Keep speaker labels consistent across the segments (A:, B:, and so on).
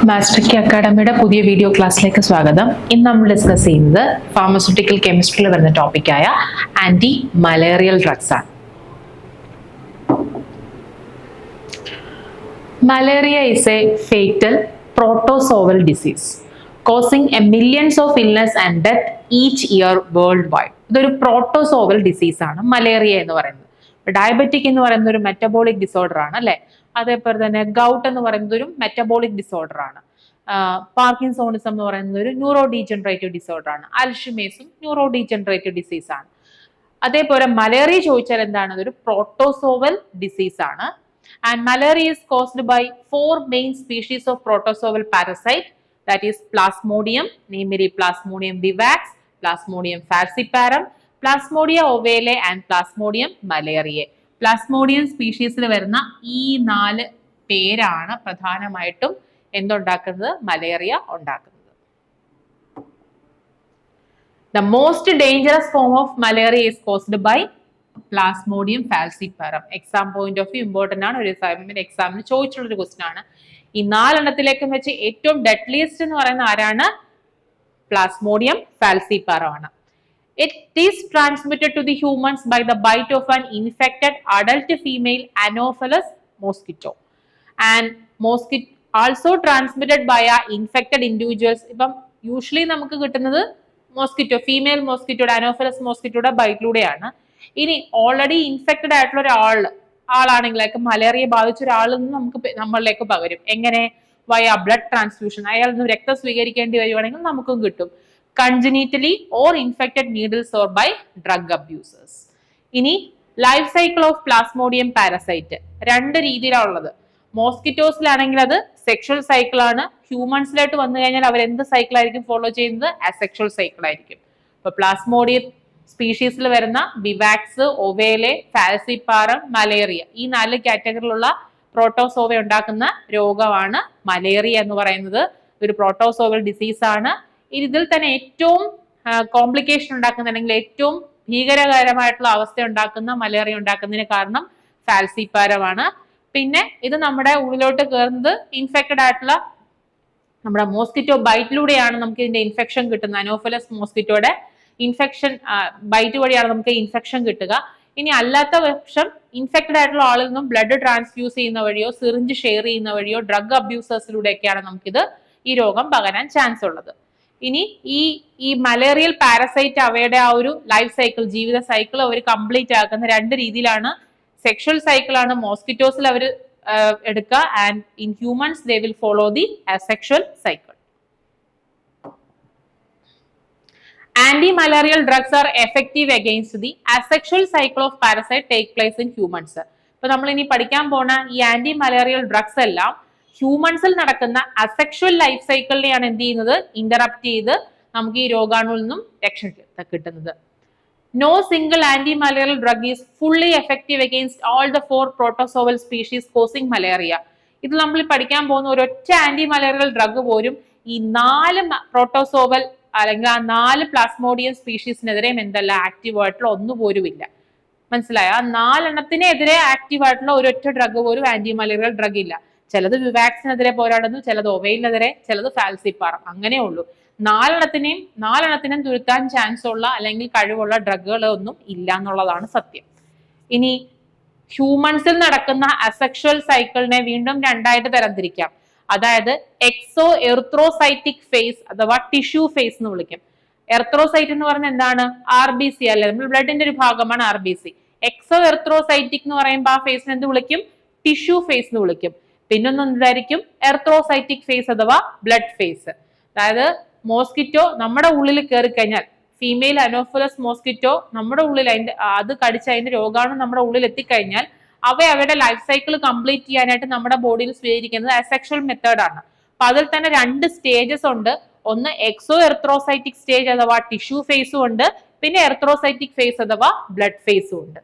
A: Master കി അക്കാഡമിയുടെ പുതിയ video ക്ലാസ്സിലേക്ക് സ്വാഗതം. ഇന്ന് നമ്മൾ ഡിസ്കസ് ചെയ്യുന്നത് ഫാർമസ്യൂട്ടിക്കൽ കെമിസ്ട്രിയിൽ വരുന്ന ടോപ്പിക്കായ ആന്റി മലേറിയൽ ഡ്രഗ്സ് ആണ്. Malaria is a fatal protozoal disease causing a millions of illness and death each year worldwide. ഇതൊരു പ്രോട്ടോസോവൽ ഡിസീസ് ആണ് മലേറിയ എന്ന് പറയുന്നത്. ഡയബറ്റിക് എന്ന് പറയുന്ന ഒരു മെറ്റബോളിക് ഡിസോർഡർ ആണ് അല്ലെ. അതേപോലെ തന്നെ ഗൗട്ട് എന്ന് പറയുന്നത് ഒരു മെറ്റബോളിക് ഡിസോർഡർ ആണ്. പാർക്കിൻസോണിസം എന്ന് പറയുന്നത് ഒരു ന്യൂറോ ഡീജനറേറ്റീവ് ഡിസോർഡർ ആണ്. അൽഷിമേഴ്സും ന്യൂറോ ഡീജനറേറ്റീവ് ഡിസീസ് ആണ്. അതേപോലെ മലേറിയ ചോദിച്ചാൽ എന്താണ്, അതൊരു പ്രോട്ടോസോവൽ ഡിസീസ് ആണ്. And malaria is caused by 4 main species of protozoal parasite, that is Plasmodium, namely Plasmodium vivax, Plasmodium falciparum, Plasmodium ovale and Plasmodium malariae. Plasmodium സ്പീഷീസിൽ വരുന്ന ഈ 4 പേരാണ് പ്രധാനമായിട്ടും എന്തുണ്ടാക്കുന്നത്, മലേറിയ ഉണ്ടാക്കുന്നത്. The most dangerous form of malaria is caused by Plasmodium falciparum. Exam point of view important ആണ്. ഒരു എക്സാമിന് ചോദിച്ചുള്ള ഒരു question ആണ്. ഈ 4 എണ്ണത്തിലേക്കും വെച്ച് ഏറ്റവും ഡെഡ്ലിയസ്റ്റ് എന്ന് പറയുന്ന ആരാണ്? Plasmodium falciparum ആണ്. It is transmitted to the humans by the bite of an infected adult female Anopheles mosquito and mosquito also transmitted by infected individuals. ഇപ്പം യൂഷ്വലി നമുക്ക് കിട്ടുന്നത് മോസ്കിറ്റോ, ഫീമെയിൽ മോസ്കിറ്റോയുടെ, അനോഫലസ് മോസ്കിറ്റോയുടെ ബൈറ്റിലൂടെയാണ്. ഇനി ഓൾറെഡി ഇൻഫെക്റ്റഡ് ആയിട്ടുള്ള ആളാണെങ്കിൽ മലേറിയ ബാധിച്ച ഒരാളിൽ നിന്ന് നമ്മളിലേക്ക് പകരും. എങ്ങനെ? വയ ബ്ലഡ് ട്രാൻസ്ഫ്യൂഷൻ. അയാൾ നിന്ന് രക്തം സ്വീകരിക്കേണ്ടി വരുവാണെങ്കിൽ നമുക്കും കിട്ടും. Congenitally or infected needles or by drug abusers. ഇനി life cycle of plasmodium parasite 2 രീതിയിലാണുള്ളത്. മോസ്കിറ്റോസിലാണെങ്കിൽ അത് സെക്ഷൽ സൈക്കിൾ ആണ്. ഹ്യൂമൻസിലായിട്ട് വന്നു കഴിഞ്ഞാൽ അവർ എന്ത് സൈക്കിൾ ആയിരിക്കും ഫോളോ ചെയ്യുന്നത്? അസെക്ഷൽ സൈക്കിൾ ആയിരിക്കും. ഇപ്പൊ പ്ലാസ്മോഡിയം സ്പീഷീസിൽ വരുന്ന വിവാക്സ്, ഒവേലെ, ഫാൽസിപ്പാറം, മലേറിയ, ഈ 4 കാറ്റഗറിയിലുള്ള പ്രോട്ടോസോവ ഉണ്ടാക്കുന്ന രോഗമാണ് മലേറിയ എന്ന് പറയുന്നത്. ഒരു പ്രോട്ടോസോവൽ ഡിസീസ് ആണ്. ഇതിൽ തന്നെ ഏറ്റവും കോംപ്ലിക്കേഷൻ ഉണ്ടാക്കുന്ന അല്ലെങ്കിൽ ഏറ്റവും ഭീകരകരമായിട്ടുള്ള അവസ്ഥ ഉണ്ടാക്കുന്ന മലേറിയ ഉണ്ടാക്കുന്നതിന് കാരണം ഫാൽസിപ്പാരമാണ്. പിന്നെ ഇത് നമ്മുടെ ഉള്ളിലോട്ട് കയറുന്നത് ഇൻഫെക്റ്റഡ് ആയിട്ടുള്ള നമ്മുടെ മോസ്കിറ്റോ ബൈറ്റിലൂടെയാണ് നമുക്ക് ഇതിന്റെ ഇൻഫെക്ഷൻ കിട്ടുന്നത്. അനോഫലസ് മോസ്കിറ്റോയുടെ ഇൻഫെക്ഷൻ ബൈറ്റ് വഴിയാണ് നമുക്ക് ഇൻഫെക്ഷൻ കിട്ടുക. ഇനി അല്ലാത്ത പക്ഷം ഇൻഫെക്റ്റഡ് ആയിട്ടുള്ള ആളിൽ നിന്നും ബ്ലഡ് ട്രാൻസ്ഫ്യൂസ് ചെയ്യുന്ന വഴിയോ സിറിഞ്ച് ഷെയർ ചെയ്യുന്ന വഴിയോ ഡ്രഗ് അബ്യൂസേഴ്സിലൂടെയൊക്കെയാണ് നമുക്കിത് ഈ രോഗം പകരാൻ ചാൻസ് ഉള്ളത്. ഇനി ഈ മലേറിയൽ പാരസൈറ്റ് അവയുടെ ആ ഒരു ലൈഫ് സൈക്കിൾ, ജീവിത സൈക്കിൾ അവർ കംപ്ലീറ്റ് ആക്കുന്ന 2 രീതിയിലാണ്. സെക്ഷൽ സൈക്കിൾ ആണ് മോസ്കിറ്റോസിൽ അവർ എടുക്കുക, and in humans they will follow the asexual cycle. Anti-malarial drugs are effective against the asexual cycle of parasite take place in humans. ഇപ്പൊ നമ്മൾ ഇനി പഠിക്കാൻ പോണ ഈ ആന്റി മലേറിയൽ ഡ്രഗ്സ് എല്ലാം ഹ്യൂമൻസിൽ നടക്കുന്ന അസെക്ഷൽ ലൈഫ് സൈക്കിളിനെയാണ് എന്ത് ചെയ്യുന്നത്, ഇന്ററപ്റ്റ് ചെയ്ത് നമുക്ക് ഈ രോഗാണുവിൽ നിന്നും രക്ഷ കിട്ടുന്നത്. No single anti-malarial drug is fully effective against all the 4 protozoal species causing malaria. ഇത് നമ്മൾ പഠിക്കാൻ പോകുന്ന ഒരൊറ്റ ആന്റി മലേറിയൽ ഡ്രഗ് പോലും ഈ 4 പ്രോട്ടോസോവൽ അല്ലെങ്കിൽ ആ 4 പ്ലാസ്മോഡിയം സ്പീഷീസിനെതിരെയും എന്തല്ല ആക്റ്റീവ് ആയിട്ടുള്ള ഒന്നുപോലും ഇല്ല. മനസ്സിലായോ? ആ 4 എണ്ണത്തിനെതിരെ ആക്റ്റീവ് ആയിട്ടുള്ള ഒരൊറ്റ ഡ്രഗ് പോലും ആന്റി മലേറിയൽ ഡ്രഗ് ഇല്ല. ചിലത് വിവാക്സിനെതിരെ പോരാടുന്നു, ചിലത് ഒവൈലിനെതിരെ, ചിലത് ഫാൽസിപ്പാറം, അങ്ങനെ ഉള്ളൂ. 4 എണ്ണത്തിനും തുരുത്താൻ ചാൻസ് ഉള്ള അല്ലെങ്കിൽ കഴിവുള്ള ഡ്രഗുകൾ ഒന്നും ഇല്ല എന്നുള്ളതാണ് സത്യം. ഇനി ഹ്യൂമൻസിൽ നടക്കുന്ന അസെക്ഷൽ സൈക്കിളിനെ വീണ്ടും 2ആയിട്ട് തരംതിരിക്കാം. അതായത് എക്സോ എർത്രോസൈറ്റിക് ഫേസ് അഥവാ ടിഷ്യൂ ഫേസ് എന്ന് വിളിക്കും. എർത്രോസൈറ്റ് എന്ന് പറഞ്ഞാൽ എന്താണ്? RBC അല്ലെ, നമ്മൾ ബ്ലഡിന്റെ ഒരു ഭാഗമാണ് RBC. എക്സോ എർത്രോസൈറ്റിക് എന്ന് പറയുമ്പോൾ ആ ഫേസിനെ എന്ത് വിളിക്കും? ടിഷ്യൂ ഫേസ് എന്ന് വിളിക്കും. പിന്നൊന്നും എന്തായിരിക്കും? എർത്രോസൈറ്റിക് ഫേസ് അഥവാ ബ്ലഡ് ഫേസ്. അതായത് മോസ്കിറ്റോ നമ്മുടെ ഉള്ളിൽ കയറി കഴിഞ്ഞാൽ, ഫീമെയിൽ അനോഫലസ് മോസ്കിറ്റോ നമ്മുടെ ഉള്ളിൽ അത് കടിച്ച് അതിന്റെ രോഗാണു നമ്മുടെ ഉള്ളിൽ എത്തിക്കഴിഞ്ഞാൽ അവയുടെ ലൈഫ് സൈക്കിൾ കംപ്ലീറ്റ് ചെയ്യാനായിട്ട് നമ്മുടെ ബോഡിയിൽ സ്വീകരിക്കുന്നത് അസെക്ഷൽ മെത്തേഡ് ആണ്. അപ്പൊ അതിൽ തന്നെ 2 സ്റ്റേജസ് ഉണ്ട്. ഒന്ന് എക്സോ എർത്രോസൈറ്റിക് സ്റ്റേജ് അഥവാ ടിഷ്യൂ ഫേസും ഉണ്ട്, പിന്നെ എർത്രോസൈറ്റിക് ഫേസ് അഥവാ ബ്ലഡ് ഫേസും ഉണ്ട്.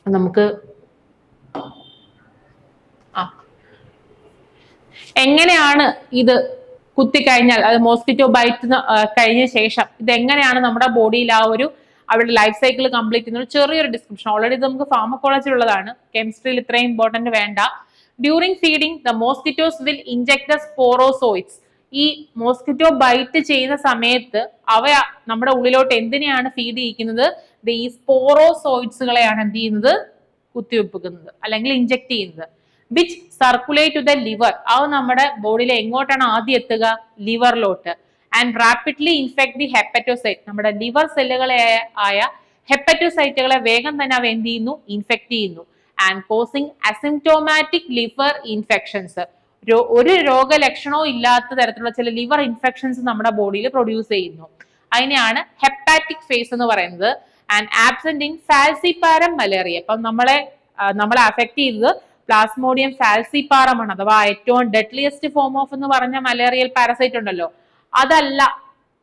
A: നമുക്ക് എങ്ങനെയാണ് ഇത് കുത്തിക്കഴിഞ്ഞാൽ, അത് മോസ്കിറ്റോ ബൈറ്റ് കഴിഞ്ഞ ശേഷം ഇതെങ്ങനെയാണ് നമ്മുടെ ബോഡിയിൽ ആ ഒരു അവരുടെ ലൈഫ് സൈക്കിൾ കംപ്ലീറ്റ് ചെയ്യുന്ന ചെറിയൊരു ഡിസ്ക്രിപ്ഷൻ. ഓൾറെഡി ഇത് നമുക്ക് ഫാർമക്കോളജിയിലുള്ളതാണ്, കെമിസ്ട്രിയിൽ ഇത്രയും ഇമ്പോർട്ടന്റ് വേണ്ട. During feeding the mosquitoes will inject the sporozoites. ഈ മോസ്കിറ്റോ ബൈറ്റ് ചെയ്യുന്ന സമയത്ത് അവ നമ്മുടെ ഉള്ളിലോട്ട് എന്തിനെയാണ് ഫീഡ് ചെയ്യിക്കുന്നത്? ഈ സ്പോറോസോയിഡ്സുകളെയാണ് എന്ത് ചെയ്യുന്നത്? കുത്തിവെപ്പിക്കുന്നത് അല്ലെങ്കിൽ ഇൻജെക്ട് ചെയ്യുന്നത്. Which circulate to the liver. അത് നമ്മുടെ ബോഡിയിൽ എങ്ങോട്ടാണ് ആദ്യം എത്തുക? ലിവറിലോട്ട്. And rapidly infect the hepatocyte. നമ്മുടെ ലിവർ സെല്ലുകളെ ആയ ഹെപ്പറ്റോസൈറ്റുകളെ വേഗം തന്നെ അവ എന്ത് ചെയ്യുന്നു? ഇൻഫെക്ട് ചെയ്യുന്നു. And causing asymptomatic liver infections. ഒരു രോഗലക്ഷണവും ഇല്ലാത്ത തരത്തിലുള്ള ചില ലിവർ ഇൻഫെക്ഷൻസ് നമ്മുടെ ബോഡിയിൽ പ്രൊഡ്യൂസ് ചെയ്യുന്നു. അതിനെയാണ് ഹെപ്പാറ്റിക് ഫേസ് എന്ന് പറയുന്നത്. And absent in ഫാൽസിപാരം malaria. അപ്പം നമ്മളെ അഫക്ട് ചെയ്തത് പ്ലാസ്മോഡിയം ഫാൽസിപാരം ആണ്, അഥവാ ഏറ്റവും ഡെഡ്ലിയസ്റ്റ് ഫോം ഓഫ് എന്ന് പറഞ്ഞ മലേറിയൽ പാരസൈറ്റ് ഉണ്ടല്ലോ,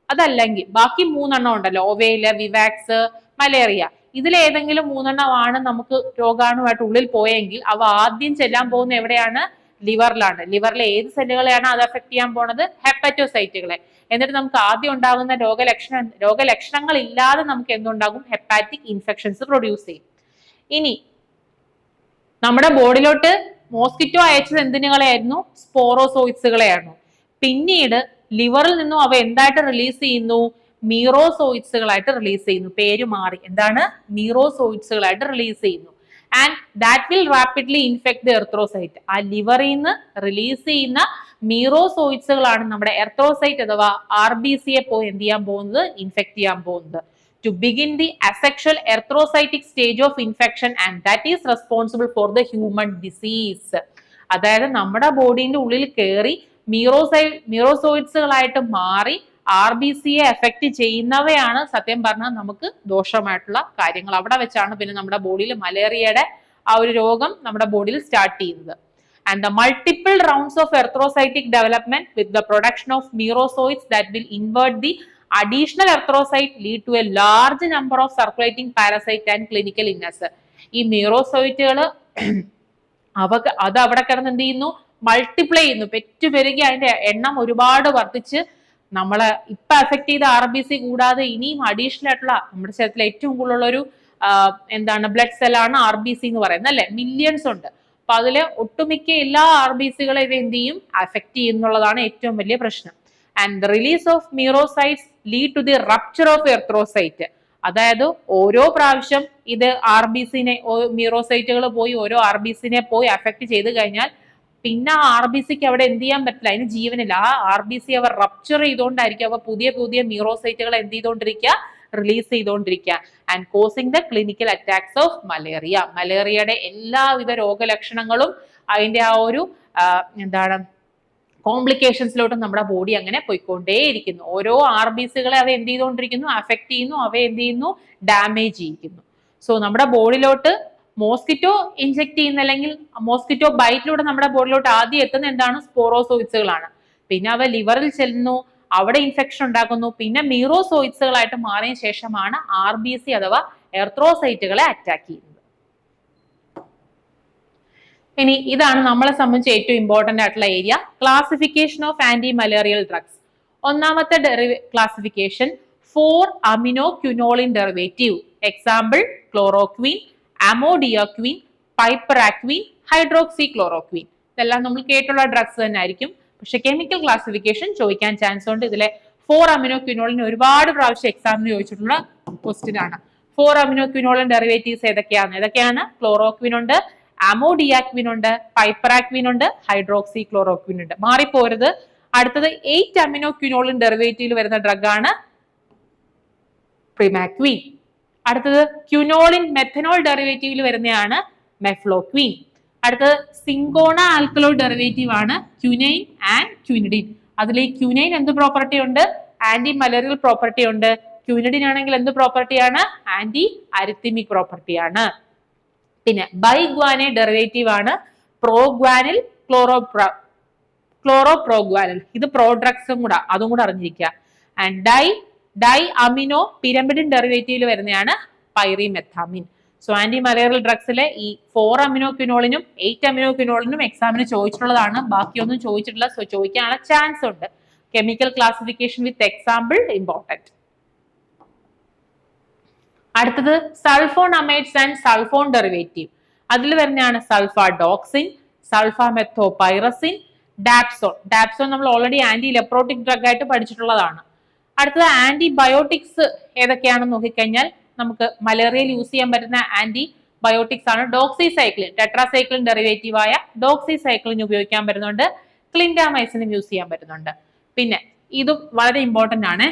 A: അതല്ലെങ്കിൽ ബാക്കി 3 എണ്ണം ഉണ്ടല്ലോ, ഒവേല, വിവാക്സ്, മലേറിയ. ഇതിലേതെങ്കിലും 3 എണ്ണമാണ് നമുക്ക് രോഗാണുമായിട്ട് ഉള്ളിൽ പോയെങ്കിൽ അവ ആദ്യം ചെല്ലാൻ പോകുന്ന എവിടെയാണ്? ലിവറിലാണ്. ലിവറിലെ ഏത് സെല്ലുകളെയാണ് അത് അഫക്ട് ചെയ്യാൻ പോണത്? ഹെപ്പറ്റോസൈറ്റുകളെ. എന്നിട്ട് നമുക്ക് ആദ്യം ഉണ്ടാകുന്ന രോഗലക്ഷണങ്ങൾ ഇല്ലാതെ നമുക്ക് എന്തുണ്ടാകും? ഹെപ്പാറ്റിക് ഇൻഫെക്ഷൻസ് പ്രൊഡ്യൂസ് ചെയ്യും. ഇനി നമ്മുടെ ബോഡിയിലോട്ട് മോസ്കിറ്റോ അയച്ചത് എന്തിനുകളെയായിരുന്നു? സ്പോറോസോയിഡ്സുകളെയായിരുന്നു. പിന്നീട് ലിവറിൽ നിന്നും അവ എന്തായിട്ട് റിലീസ് ചെയ്യുന്നു? മീറോസോയിഡ്സുകളായിട്ട് റിലീസ് ചെയ്യുന്നു. പേര് മാറി. എന്താണ്? മീറോസോയിഡ്സുകളായിട്ട് റിലീസ് ചെയ്യുന്നു. And that will rapidly infect the erythrocyte. ആ ലിവറിൽ നിന്ന് റിലീസ് ചെയ്യുന്ന മീറോസോയിഡ്സുകളാണ് നമ്മുടെ എർത്രോസൈറ്റ് അഥവാ RBCയെ പോയി എന്ത് ചെയ്യാൻ പോകുന്നത്? ഇൻഫെക്ട് ചെയ്യാൻ പോകുന്നത്. To begin the asexual erythrocytic stage of infection, and that is responsible for the human disease. അതായത് നമ്മുടെ ബോഡിന്റെ ഉള്ളിൽ കയറി മീറോസോയിഡ്സുകളായിട്ട് മാറി RBCയെ എഫക്ട് ചെയ്യുന്നവയാണ് സത്യം പറഞ്ഞാൽ നമുക്ക് ദോഷമായിട്ടുള്ള കാര്യങ്ങൾ. അവിടെ വെച്ചാണ് പിന്നെ നമ്മുടെ ബോഡിയിൽ മലേറിയയുടെ ആ ഒരു രോഗം നമ്മുടെ ബോഡിയിൽ സ്റ്റാർട്ട് ചെയ്യുന്നത്. And the multiple rounds of erythrocytic development with the production of merozoites that will invert the additional erythrocyte lead to a large number of circulating parasite and clinical illness. ഈ മീറോസോയിറ്റുകൾ അത് അവിടെ കിടന്ന് എന്ത് ചെയ്യുന്നു? മൾട്ടിപ്ലൈ ചെയ്യുന്നു, പെറ്റുപെരുകി അതിന്റെ എണ്ണം ഒരുപാട് വർദ്ധിച്ച് നമ്മളെ ഇപ്പൊ അഫക്ട് ചെയ്ത RBC കൂടാതെ ഇനിയും അഡീഷണൽ ആയിട്ടുള്ള നമ്മുടെ ശരീരത്തിൽ ഏറ്റവും കൂടുതലുള്ള ഒരു ബ്ലഡ് സെല്ലാണ് RBC എന്ന് പറയുന്നത് അല്ലെ. മില്യൺസ് ഉണ്ട്. അപ്പൊ അതിലെ ഒട്ടുമിക്ക എല്ലാ RBCകളെ ഇവ എന്ത് ചെയ്യും? അഫക്ട് ചെയ്യുന്നുള്ളതാണ് ഏറ്റവും വലിയ പ്രശ്നം. And the release of merozoites lead to the rupture of erythrocyte. അതായത് ഓരോ പ്രാവശ്യം ഇത് RBCനെ മീറോസൈറ്റുകൾ പോയി ഓരോ RBCനെ പോയി അഫക്ട് ചെയ്ത് കഴിഞ്ഞാൽ പിന്നെ RBCക്ക് അവിടെ എന്ത് ചെയ്യാൻ പറ്റില്ല, അതിന് ജീവനില്ല. ആ RBC അവർ റപ്ചർ ചെയ്തുകൊണ്ടായിരിക്കും അവ പുതിയ പുതിയ മീറോസൈറ്റുകൾ എന്ത് ചെയ്തുകൊണ്ടിരിക്കുക? റിലീസ് ചെയ്തുകൊണ്ടിരിക്കുക. And causing the clinical attacks of malaria. മലേറിയയുടെ എല്ലാവിധ രോഗലക്ഷണങ്ങളും അതിന്റെ ആ ഒരു കോംപ്ലിക്കേഷൻസിലോട്ട് നമ്മുടെ ബോഡി അങ്ങനെ പോയിക്കൊണ്ടേയിരിക്കുന്നു. ഓരോ RBCകളെ അവ എന്ത് ചെയ്തുകൊണ്ടിരിക്കുന്നു? അഫക്ട് ചെയ്യുന്നു, അവ എന്ത് ചെയ്യുന്നു? ഡാമേജ് ചെയ്യിക്കുന്നു. സോ നമ്മുടെ ബോഡിയിലോട്ട് മോസ്കിറ്റോ ഇൻജെക്ട് ചെയ്യുന്ന അല്ലെങ്കിൽ മോസ്കിറ്റോ ബൈറ്റിലൂടെ നമ്മുടെ ബോഡിയിലോട്ട് ആദ്യം എത്തുന്ന എന്താണ്? സ്പോറോസോയിഡ്സുകളാണ്. പിന്നെ അവ ലിവറിൽ ചെല്ലുന്നു, അവിടെ ഇൻഫെക്ഷൻ ഉണ്ടാക്കുന്നു, പിന്നെ മീറോസോയിഡ്സുകളായിട്ട് മാറിയ ശേഷമാണ് RBC അഥവാ എർത്രോസൈറ്റുകളെ അറ്റാക്ക് ചെയ്യുന്നത്. ഇനി ഇതാണ് നമ്മളെ സംബന്ധിച്ച് ഏറ്റവും ഇമ്പോർട്ടന്റ് ആയിട്ടുള്ള area, classification of anti malarial drugs. ഒന്നാമത്തെ classification 4 aminoquinoline derivative. Example chloroquine, amodiaquine, piperaquine, hydroxy chloroquine. ഇതെല്ലാം നമ്മൾ കേട്ടുള്ള ഡ്രഗ്സ് തന്നെ ആയിരിക്കും. പക്ഷെ കെമിക്കൽ ക്ലാസിഫിക്കേഷൻ ചോദിക്കാൻ ചാൻസ് ഉണ്ട്. ഇതിലെ 4 അമിനോക്വിനോളിന് ഒരുപാട് പ്രാവശ്യം എക്സാമിന് ചോദിച്ചിട്ടുള്ള ക്വസ്റ്റ്യൻ ആണ്. 4 അമിനോക്വിനോളിൻ ഡെറിവേറ്റീവ്സ് ഏതൊക്കെയാണ്? ക്ലോറോക്വിൻ ഉണ്ട്, അമോഡിയാക്വിൻ ഉണ്ട്, പൈപ്പറാക്വിൻ ഉണ്ട്, ഹൈഡ്രോക്സി ക്ലോറോക്വിൻ ഉണ്ട്. മാറിപ്പോരുത്. അടുത്തത് 8 അമിനോക്വിനോളിൻ ഡെറിവേറ്റീവിൽ വരുന്ന ഡ്രഗ് ആണ് പ്രിമാക്വിൻ. അടുത്തത് ക്യുനോളിൻ മെഥനോൾ ഡെറിവേറ്റീവിൽ വരുന്നതാണ് മെഫ്ലോക്വിൻ. അടുത്തത് സിങ്കോണ ആൽക്കലോ ഡെറിവേറ്റീവ് ആണ് ക്യുനൈൻ ആൻഡ് ക്യുനിഡിൻ. അതിൽ ഈ ക്യുനൈൻ എന്ത് പ്രോപ്പർട്ടി ഉണ്ട്? ആന്റി മലേറിയൽ പ്രോപ്പർട്ടി ഉണ്ട്. ക്യുനിഡിൻ ആണെങ്കിൽ എന്ത് പ്രോപ്പർട്ടിയാണ്? ആന്റി അരിത്തിമിക് പ്രോപ്പർട്ടിയാണ്. പിന്നെ ബൈഗ്വാനെ ഡെറിവേറ്റീവ് ആണ് പ്രോഗ്വാനിൽ, ക്ലോറോപ്രോഗ്വാനിൽ. ഇത് പ്രോഡ്രഗ്സും കൂടെ, അതും കൂടെ അറിഞ്ഞിരിക്കുക. ആൻഡ് ഡൈ അമിനോ പിരമിഡിൻ ഡെറിവേറ്റീവിൽ വരുന്നതാണ് പൈറിമെഥാമിൻ. സോ ആന്റി മലേറിയൽ ഡ്രഗ്സിലെ ഈ 4 അമിനോക്വിനോളിനും 8 അമിനോക്വിനോളിനും എക്സാമിന് ചോദിച്ചിട്ടുള്ളതാണ്. ബാക്കിയൊന്നും ചോദിച്ചിട്ടില്ല. സോ ചോദിക്കാനുള്ള ചാൻസ് ഉണ്ട്. Chemical classification with example important. അടുത്തത് സൾഫോണമൈഡ്സ് ആൻഡ് സൾഫോൺ ഡെറിവേറ്റീവ്. അതിൽ വരുന്നതാണ് സൾഫാഡോക്സിൻ, സൾഫാമെത്തോപൈറസിൻ, ഡാപ്സോൺ. ഡാപ്സോൺ നമ്മൾ ഓൾറെഡി ആന്റി ഇലക്ട്രോട്ടിക് ഡ്രഗ് ആയിട്ട് പഠിച്ചിട്ടുള്ളതാണ്. അടുത്തത് ആന്റിബയോട്ടിക്സ് ഏതൊക്കെയാണെന്ന് നോക്കിക്കഴിഞ്ഞാൽ നമുക്ക് മലേറിയയിൽ യൂസ് ചെയ്യാൻ പറ്റുന്ന ആന്റിബയോട്ടിക്സ് ആണ് ഡോക്സിസൈക്ലിൻ. ടെട്രാസൈക്ലിൻ ഡെറിവേറ്റീവ് ആയ ഡോക്സിസൈക്ലിൻ ഉപയോഗിക്കാൻ പറ്റുന്നുണ്ട്. ക്ലിൻഡാമൈസിനും യൂസ് ചെയ്യാൻ പറ്റുന്നുണ്ട്. പിന്നെ ഇത് വളരെ ഇമ്പോർട്ടന്റ് ആണ്,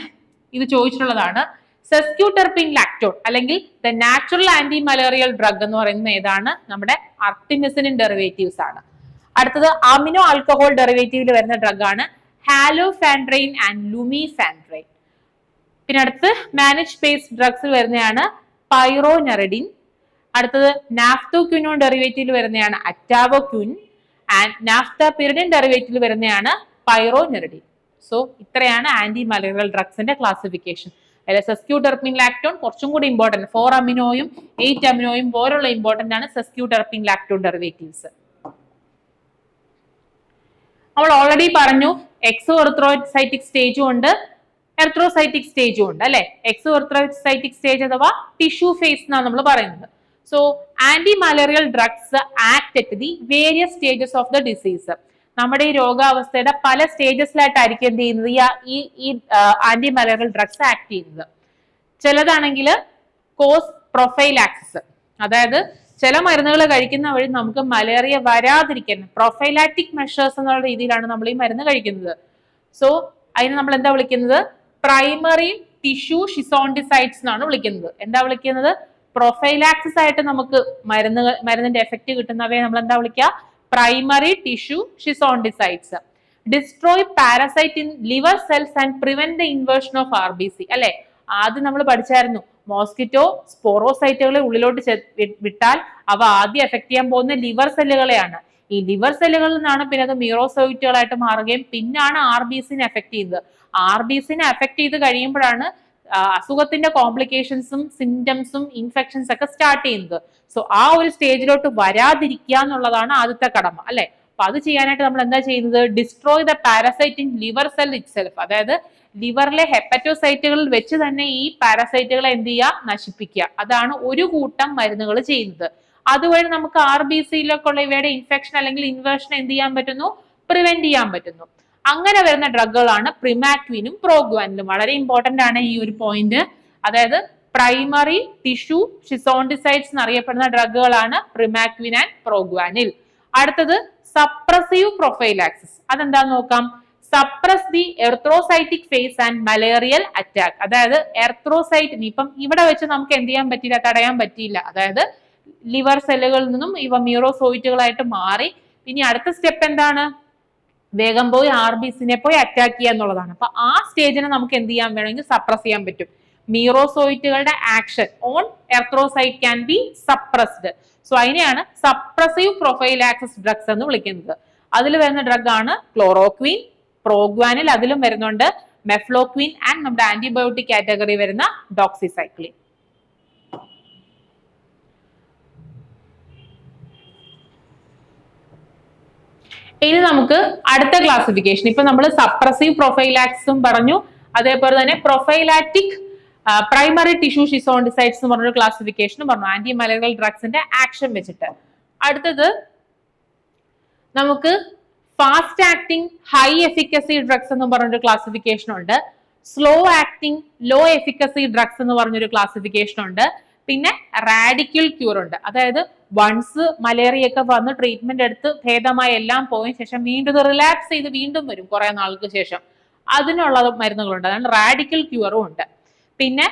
A: ഇത് ചോദിച്ചിട്ടുള്ളതാണ്. സെസ്ക്യൂടെർപിൻ ലാക്ടോൺ അല്ലെങ്കിൽ the natural anti malarial drug എന്ന് പറയുന്നത് ഏതാണ്? നമ്മുടെ അർട്ടിമിസിനിൻ ഡെറിവേറ്റീവ്സ് ആണ്. അടുത്തത് അമിനോ ആൽക്കഹോൾ ഡെറിവേറ്റീവിൽ വരുന്ന ഡ്രഗ് ആണ് ഹാലോഫാൻഡ്രൈൻ ആൻഡ് ലുമിഫാൻഡ്രൈൻ. പിന്നെ അടുത്ത് മാനേജ് ബേസ്ഡ് ഡ്രഗ്സിൽ വരുന്നതാണ് പൈറോനെറിഡിൻ. അടുത്തത് നാഫ്തോക്വിനോൺ ഡെറിവേറ്റീവിൽ വരുന്നതാണ് അറ്റാവോക്വിൻ ആൻഡ് നാഫ്താപിറിഡിൻ ഡെറിവേറ്റീവിൽ വരുന്നതാണ് പൈറോനെറിഡിൻ. സോ ഇത്രയാണ് ആന്റി മലേറിയൽ ഡ്രഗ്സിന്റെ ക്ലാസിഫിക്കേഷൻ. സെസ്ക്യൂടെർപിൻ ലാക്ടോൺ കുറച്ചും കൂടി ഇമ്പോർട്ടന്റ്, 4 അമിനോയും 8 അമിനോയും പോലുള്ള ഇമ്പോർട്ടന്റ് ആണ് സെസ്ക്യൂടെർപിൻ ലാക്ടോൺ ഡെറിവേറ്റീവ്സ്. നമ്മൾ ഓൾറെഡി പറഞ്ഞു എക്സോ എറിത്രോസൈറ്റിക് സ്റ്റേജും ഉണ്ട്, എറിത്രോസൈറ്റിക് സ്റ്റേജും ഉണ്ട് അല്ലെ. എക്സോ എറിത്രോസൈറ്റിക് സ്റ്റേജ് അഥവാ ടിഷ്യൂ ഫേസ് എന്നാണ് നമ്മൾ പറയുന്നത്. So anti malarial drugs act at the various stages of the disease. നമ്മുടെ ഈ രോഗാവസ്ഥയുടെ പല സ്റ്റേജസിലായിട്ടായിരിക്കും എന്ത് ചെയ്യുന്നത് ഈ ആന്റി മലേറിയൽ ഡ്രഗ്സ് ആക്ട് ചെയ്യുന്നത്. ചിലതാണെങ്കിൽ കോസ് പ്രൊഫൈലാക്സിസ്, അതായത് ചില മരുന്നുകൾ കഴിക്കുന്ന വഴി നമുക്ക് മലേറിയ വരാതിരിക്കാൻ പ്രൊഫൈലാറ്റിക് മെഷേഴ്സ് എന്നുള്ള രീതിയിലാണ് നമ്മൾ ഈ മരുന്ന് കഴിക്കുന്നത്. സോ അതിന് നമ്മൾ എന്താ വിളിക്കുന്നത്? പ്രൈമറി ടിഷ്യൂ ഷിസോണ്ടിസൈഡ്സ് എന്നാണ് വിളിക്കുന്നത്. എന്താ വിളിക്കുന്നത്? പ്രൊഫൈലാക്സിസ് ആയിട്ട് നമുക്ക് മരുന്നിന്റെ എഫക്റ്റ് കിട്ടുന്നവയെ നമ്മൾ എന്താ വിളിക്കുക? Primary tissue schizonticides. Destroy parasite in liver cells and prevent the inversion of RBC അല്ലെ. ആദ്യം നമ്മൾ പഠിച്ചായിരുന്നു മോസ്കിറ്റോ സ്പോറോസൈറ്റുകളെ ഉള്ളിലോട്ട് വിട്ടാൽ അവ ആദ്യം എഫക്ട് ചെയ്യാൻ പോകുന്ന ലിവർ സെല്ലുകളെയാണ്. ഈ ലിവർ സെല്ലുകളിൽ നിന്നാണ് പിന്നെ അത് മീറോസൈറ്റുകളായിട്ട് മാറുകയും പിന്നാണ് RBCനെ എഫക്ട് ചെയ്യുന്നത്. RBCനെ എഫക്ട് ചെയ്ത് കഴിയുമ്പോഴാണ് അസുഖത്തിന്റെ കോംപ്ലിക്കേഷൻസും സിംറ്റംസും ഇൻഫെക്ഷൻസ് ഒക്കെ സ്റ്റാർട്ട് ചെയ്യുന്നത്. സോ ആ ഒരു സ്റ്റേജിലോട്ട് വരാതിരിക്കുക എന്നുള്ളതാണ് ആദ്യത്തെ കടമ അല്ലെ. അപ്പൊ അത് ചെയ്യാനായിട്ട് നമ്മൾ എന്താ ചെയ്യുന്നത്? Destroy the parasite in liver cell itself, അതായത് ലിവറിലെ ഹെപ്പറ്റോസൈറ്റുകളിൽ വെച്ച് തന്നെ ഈ പാരസൈറ്റുകളെ എന്ത് ചെയ്യുക? നശിപ്പിക്കുക. അതാണ് ഒരു കൂട്ടം മരുന്നുകൾ ചെയ്യുന്നത്. അതുവഴി നമുക്ക് RBCയിലേക്കുള്ള ഇവയുടെ ഇൻഫെക്ഷൻ അല്ലെങ്കിൽ ഇൻവേർഷൻ എന്ത് ചെയ്യാൻ പറ്റുന്നു? പ്രിവെന്റ് ചെയ്യാൻ പറ്റുന്നു. അങ്ങനെ വരുന്ന ഡ്രഗുകളാണ് പ്രിമാക്വിനും പ്രോഗ്വാനിലും. വളരെ ഇമ്പോർട്ടന്റ് ആണ് ഈ ഒരു പോയിന്റ്. അതായത് പ്രൈമറി ടിഷ്യൂ ഷിസോണ്ടിസൈഡ്സ് എന്നറിയപ്പെടുന്ന ഡ്രഗുകളാണ് പ്രിമാക്വിൻ ആൻഡ് പ്രോഗ്വാനിൽ. അടുത്തത് സപ്രസീവ് പ്രൊഫൈലാക്സിസ്. അതെന്താന്ന് നോക്കാം. Suppress the erythrocytic phase and malarial attack. അതായത് എർത്രോസൈറ്റിന് ഇപ്പം ഇവിടെ വെച്ച് നമുക്ക് എന്ത് ചെയ്യാൻ പറ്റില്ല? തടയാൻ പറ്റിയില്ല. അതായത് ലിവർ സെല്ലുകളിൽ നിന്നും ഇവ മീറോസോയിറ്റുകളായിട്ട് മാറി. ഇനി അടുത്ത സ്റ്റെപ്പ് എന്താണ്? വേഗം പോയി RBCനെ പോയി അറ്റാക്ക് ചെയ്യുക എന്നുള്ളതാണ്. അപ്പൊ ആ സ്റ്റേജിനെ നമുക്ക് എന്ത് ചെയ്യാൻ വേണമെങ്കിൽ സപ്രസ് ചെയ്യാൻ പറ്റും. മീറോസോയിറ്റുകളുടെ action on erythrocyte can be suppressed. So അതിനെയാണ് സപ്രസീവ് പ്രൊഫൈലാക്സിസ് ഡ്രഗ്സ് എന്ന് വിളിക്കുന്നത്. അതിൽ വരുന്ന ഡ്രഗ് ആണ് ക്ലോറോക്വിൻ. പ്രോഗ്വാനിൽ അതിലും വരുന്നുണ്ട് മെഫ്ലോക്വിൻ ആൻഡ് നമ്മുടെ ആന്റിബയോട്ടിക് കാറ്റഗറി വരുന്ന ഡോക്സിസൈക്ലിൻ. ഇനി നമുക്ക് അടുത്ത ക്ലാസിഫിക്കേഷൻ. ഇപ്പൊ നമ്മൾ സപ്രസീവ് പ്രൊഫൈലാക്സിസും പറഞ്ഞു, അതേപോലെ തന്നെ പ്രൊഫൈലാറ്റിക് പ്രൈമറി ടിഷ്യൂ ഷിസോണ്ടിസൈഡ്സ് എന്ന് പറഞ്ഞൊരു ക്ലാസിഫിക്കേഷനും പറഞ്ഞു ആന്റി മലേറിയൽ ഡ്രഗ്സിന്റെ ആക്ഷൻ വെച്ചിട്ട്. അടുത്തത് നമുക്ക് fast acting high efficacy drugs എന്ന് പറഞ്ഞൊരു ക്ലാസിഫിക്കേഷൻ ഉണ്ട്. Slow acting low efficacy drugs എന്ന് പറഞ്ഞൊരു ക്ലാസിഫിക്കേഷൻ ഉണ്ട്. പിന്നെ റാഡിക്കൽ ക്യൂർ ഉണ്ട്. അതായത് വൺസ് മലേറിയ ഒക്കെ വന്ന് ട്രീറ്റ്മെന്റ് എടുത്ത് ഭേദമായി എല്ലാം പോയതിനു ശേഷം വീണ്ടും റിലാക്സ് ചെയ്ത് വീണ്ടും വരും കുറെ നാൾക്ക് ശേഷം. അതിനുള്ള മരുന്നുകളുണ്ട്. അതാണ് റാഡിക്കൽ ക്യൂറും ഉണ്ട്. പിന്നെ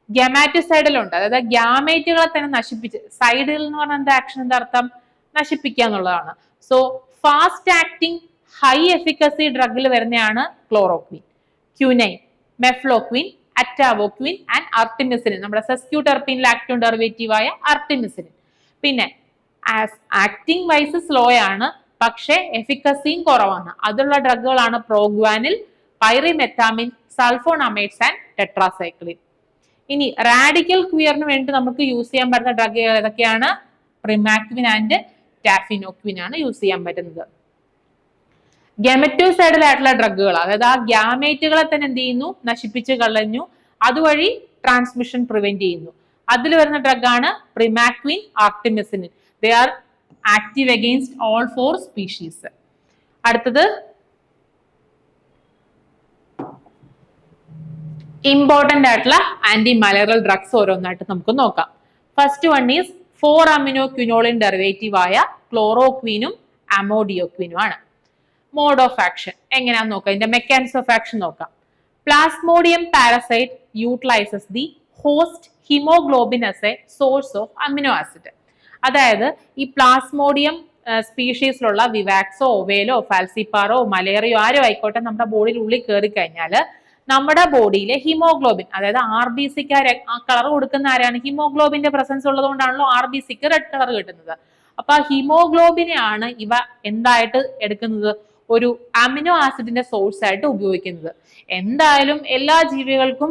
A: ഗമാറ്റിസൈഡൽ ഉണ്ട്. അതായത് ഗ്യാമേറ്റുകളെ തന്നെ നശിപ്പിച്ച്, സൈഡിൽ എന്ന് പറഞ്ഞ എന്താ ആക്ഷൻ, എന്താ അർത്ഥം? നശിപ്പിക്കുക എന്നുള്ളതാണ്. So fast acting high efficacy ഡ്രഗിൽ വരുന്നതാണ് ക്ലോറോക്വിൻ, ക്യൂനൈൻ, മെഫ്ലോക്വിൻ, അറ്റാവോക്വിൻ ആൻഡ് അർട്ടിമിസിനിൻ. നമ്മുടെ സെസ്ക്യൂടെർപിൻ ലാക്ടോൺ ഡെറിവേറ്റീവ് ആയ അർട്ടിമിസിനിൻ. പിന്നെ ആക്ടിങ് വൈസ് സ്ലോ ആണ്, പക്ഷെ എഫിക്കസിയും കുറവാണ്. അതുള്ള ഡ്രഗുകളാണ് പ്രോഗ്വാനിൽ, പൈറിമെത്താമിൻ, സൾഫോണമൈഡ്സ് ആൻഡ് ടെട്രാസൈക്ലിൻ. ഇനി റാഡിക്കൽ ക്യൂറിന് വേണ്ടി നമുക്ക് യൂസ് ചെയ്യാൻ പറ്റുന്ന ഡ്രഗ് ഏതൊക്കെയാണ്? പ്രിമാക്വിൻ ആൻഡ് ടാഫിനോക്വിൻ ആണ് യൂസ് ചെയ്യാൻ പറ്റുന്നത്. ഗമറ്റോസൈഡൽ ആയിട്ടുള്ള ഡ്രഗുകൾ, അതായത് ആ ഗ്യാമേറ്റുകളെ തന്നെ എന്ത് ചെയ്യുന്നു? നശിപ്പിച്ച് കളഞ്ഞു. അതുവഴി ട്രാൻസ്മിഷൻ പ്രിവെന്റ് ചെയ്യുന്നു. അതിൽ വരുന്ന ഡ്രഗാണ് primaquine, artemisinin. They are active against all 4 species. അടുത്തത് ഇമ്പോർട്ടന്റ് ആയിട്ടുള്ള ആന്റി മലേറിയൽ ഡ്രഗ്സ് ഓരോന്നായിട്ട് നമുക്ക് നോക്കാം. First one is four aminoquinoline derivative ആയ ക്ലോറോക്വീനും അമോഡിയോക്വിനും ആണ്. മോഡ് ഓഫ് ആക്ഷൻ എങ്ങനെയാന്ന് നോക്കാം. ഇതിന്റെ മെക്കാനിസം ഓഫ് ആക്ഷൻ നോക്കാം. Plasmodium parasite utilises the host haemoglobin as A source of amino acid. അതായത് ഈ പ്ലാസ്മോഡിയം സ്പീഷീസിലുള്ള വിവാക്സോ, ഒവേലോ, ഫാൽസിപ്പാറോ, മലേറിയോ ആരോ ആയിക്കോട്ടെ നമ്മുടെ ബോഡിയിൽ ഉള്ളിൽ കയറി കഴിഞ്ഞാൽ നമ്മുടെ ബോഡിയിലെ ഹിമോഗ്ലോബിൻ, അതായത് RBCക്ക് കളർ കൊടുക്കുന്ന ആരാണ്? ഹിമോഗ്ലോബിന്റെ പ്രസൻസ് ഉള്ളതുകൊണ്ടാണല്ലോ RBCക്ക് റെഡ് കളർ കിട്ടുന്നത്. അപ്പൊ ആ ഹിമോഗ്ലോബിനെയാണ് ഇവ എന്തായിട്ട് എടുക്കുന്നത്? ഒരു അമിനോ ആസിഡിന്റെ സോഴ്സ് ആയിട്ട് ഉപയോഗിക്കുന്നത്. എന്തായാലും എല്ലാ ജീവികൾക്കും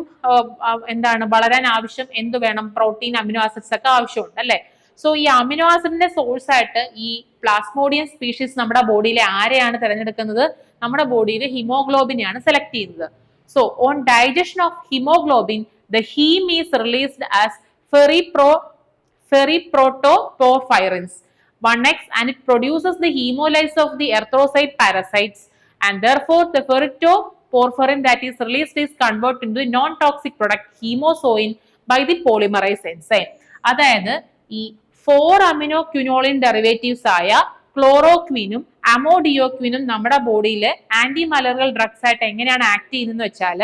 A: എന്താണ് വളരാൻ ആവശ്യം എന്ത് വേണം? പ്രോട്ടീൻ, അമിനോ ആസിഡ്സ് ഒക്കെ ആവശ്യമുണ്ട് അല്ലെ? സോ ഈ അമിനോ ആസിഡിന്റെ സോഴ്സ് ആയിട്ട് ഈ പ്ലാസ്മോഡിയം സ്പീഷീസ് നമ്മുടെ ബോഡിയിലെ ആരെയാണ് തിരഞ്ഞെടുക്കുന്നത്? നമ്മുടെ ബോഡിയിലെ ഹിമോഗ്ലോബിനെയാണ് സെലക്ട് ചെയ്യുന്നത്. So on digestion of hemoglobin, the heme is released as ferriprotoporphyrins 1x and it produces the hemolysis of the erythrocyte parasites, and therefore the ferritoporphyrin that is released is converted into the non-toxic product hemozoin by the polymerase enzyme. അതായത് ഈ 4-അമിനോക്വിനോളിൻ derivatives ആയ ക്ലോറോക്വിനും അമോഡിയോക്വിനും നമ്മുടെ ബോഡിയിൽ anti malarial drugs ആയിട്ട് എങ്ങനെയാണ് act ചെയ്യുന്നതെന്ന് വെച്ചാൽ,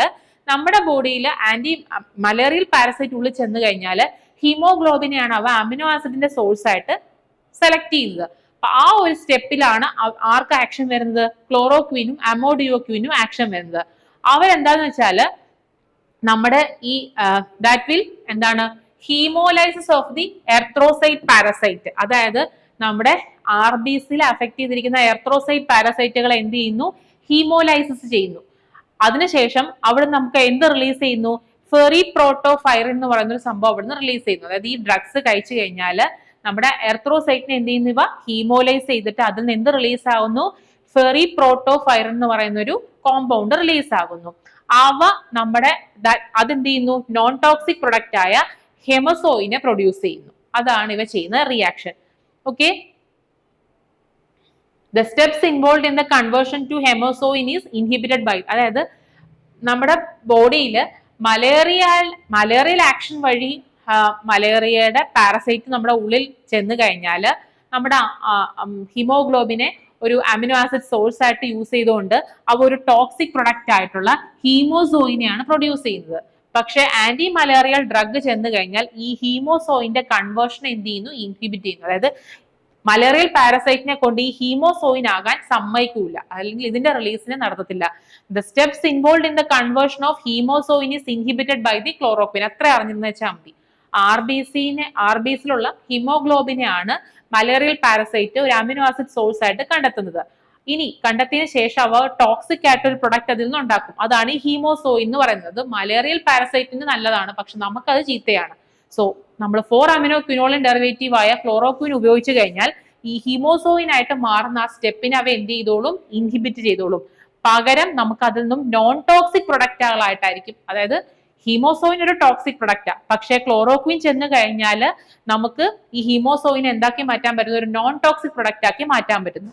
A: നമ്മുടെ ബോഡിയിൽ ആന്റി മലേറിയൽ പാരസൈറ്റ് ഉള്ളിൽ ചെന്ന് കഴിഞ്ഞാൽ ഹീമോഗ്ലോബിനെയാണ് അവ അമിനോ ആസിഡിന്റെ സോഴ്സ് ആയിട്ട് സെലക്ട് ചെയ്യുന്നത്. അപ്പൊ ആ ഒരു സ്റ്റെപ്പിലാണ് ആർക്ക് ആക്ഷൻ വരുന്നത്? ക്ലോറോക്വിനും അമോഡിയോക്വിനും ആക്ഷൻ വരുന്നത്. അവരെന്താന്ന് വെച്ചാല് നമ്മുടെ ഈ ദാറ്റ് വിൽ എന്താണ് ഹീമോലൈസിസ് ഓഫ് ദി എർത്രോസൈറ്റ് പാരസൈറ്റ്, അതായത് നമ്മുടെ RBCയിൽ അഫക്ട് ചെയ്തിരിക്കുന്ന എർത്രോസൈറ്റ് പാരസൈറ്റുകൾ എന്ത് ചെയ്യുന്നു? ഹീമോലൈസിസ് ചെയ്യുന്നു. അതിനുശേഷം അവിടെ നമുക്ക് എന്ത് റിലീസ് ചെയ്യുന്നു? ഫെറിപ്രോട്ടോഫൈറിൻ എന്ന് പറയുന്ന ഒരു സംഭവം അവിടെ നിന്ന് റിലീസ് ചെയ്യുന്നു. അതായത് ഈ ഡ്രഗ്സ് കഴിച്ചു കഴിഞ്ഞാൽ നമ്മുടെ എർത്രോസൈറ്റിനെ എന്ത് ചെയ്യുന്നു? ഇവ ഹീമോലൈസ് ചെയ്തിട്ട് അതിൽ നിന്ന് എന്ത് റിലീസ് ആകുന്നു? ഫെറിപ്രോട്ടോഫൈറിൻ എന്ന് പറയുന്ന ഒരു കോമ്പൗണ്ട് റിലീസ് ആകുന്നു. അവ നമ്മുടെ അതെന്ത് ചെയ്യുന്നു? നോൺ ടോക്സിക് പ്രൊഡക്റ്റ് ആയ ഹെമസോയിനെ പ്രൊഡ്യൂസ് ചെയ്യുന്നു. അതാണ് ഇവ ചെയ്യുന്ന reaction. Okay, the steps involved in the conversion to hemozoin is inhibited by, അതായത് നമ്മുടെ ബോഡിയിൽ മലേറിയൽ ആക്ഷൻ വഴി മലേറിയയുടെ പാരസൈറ്റ് നമ്മുടെ ഉള്ളിൽ ചെന്ന് കഴിഞ്ഞാൽ നമ്മുടെ ഹിമോഗ്ലോബിനെ ഒരു അമിനോ ആസിഡ് സോഴ്സ് ആയിട്ട് യൂസ് ചെയ്തുകൊണ്ട് അവ ഒരു ടോക്സിക് പ്രൊഡക്റ്റ് ആയിട്ടുള്ള ഹീമോസോയിനെയാണ് പ്രൊഡ്യൂസ് ചെയ്യുന്നത്. പക്ഷെ ആന്റി മലേറിയൽ ഡ്രഗ് ചെന്ന് കഴിഞ്ഞാൽ ഈ ഹീമോസോയിന്റെ കൺവേർഷൻ എന്ത് ചെയ്യുന്നു? ഇൻഹിബിറ്റ് ചെയ്യുന്നു. അതായത് മലേറിയൽ പാരസൈറ്റിനെ കൊണ്ട് ഈ ഹീമോസോയിൻ ആകാൻ സമ്മതിക്കൂല, അല്ലെങ്കിൽ ഇതിന്റെ റിലീസിനെ നടത്തത്തില്ല. The steps involve in the conversion of hemozoin is inhibited by the chloroquine. അത്ര അറിഞ്ഞെന്ന് വെച്ചാൽ മതി. RBCയിലുള്ള ഹിമോഗ്ലോബിനെയാണ് മലേറിയൽ പാരസൈറ്റ് ഒരു അമിനോ ആസിഡ് സോഴ്സ് ആയിട്ട് കണ്ടെത്തുന്നത്. ഇനി കണ്ടെത്തിയതിനു ശേഷം അവ ടോക്സിക് ആയിട്ടൊരു പ്രൊഡക്റ്റ് അതിൽ നിന്ന് ഉണ്ടാക്കും. അതാണ് ഈ ഹീമോസോയിൻ എന്ന് പറയുന്നത്. മലേറിയൽ പാരസൈറ്റിന് നല്ലതാണ്, പക്ഷെ നമുക്കത് ചീത്തയാണ്. സോ നമ്മൾ 4-അമിനോക്വിനോളിൻ ഡെറിവേറ്റീവ് ആയ ക്ലോറോക്വിൻ ഉപയോഗിച്ചു കഴിഞ്ഞാൽ ഈ ഹീമോസോയിൻ ആയിട്ട് മാറുന്ന ആ സ്റ്റെപ്പിനെ അവ എന്ത് ചെയ്തോളും? ഇൻഹിബിറ്റ് ചെയ്തോളും. പകരം നമുക്ക് അതിൽ നിന്നും നോൺ ടോക്സിക് പ്രൊഡക്റ്റുകളായിട്ടായിരിക്കും, അതായത് ഹീമോസോയിൻ ഒരു ടോക്സിക് പ്രൊഡക്റ്റാ, പക്ഷെ ക്ലോറോക്വിൻ ചെന്ന് കഴിഞ്ഞാൽ നമുക്ക് ഈ ഹീമോസോയിൻ എന്താക്കി മാറ്റാൻ പറ്റുന്നു? ഒരു നോൺ ടോക്സിക് പ്രൊഡക്റ്റ് ആക്കി മാറ്റാൻ പറ്റുന്നു.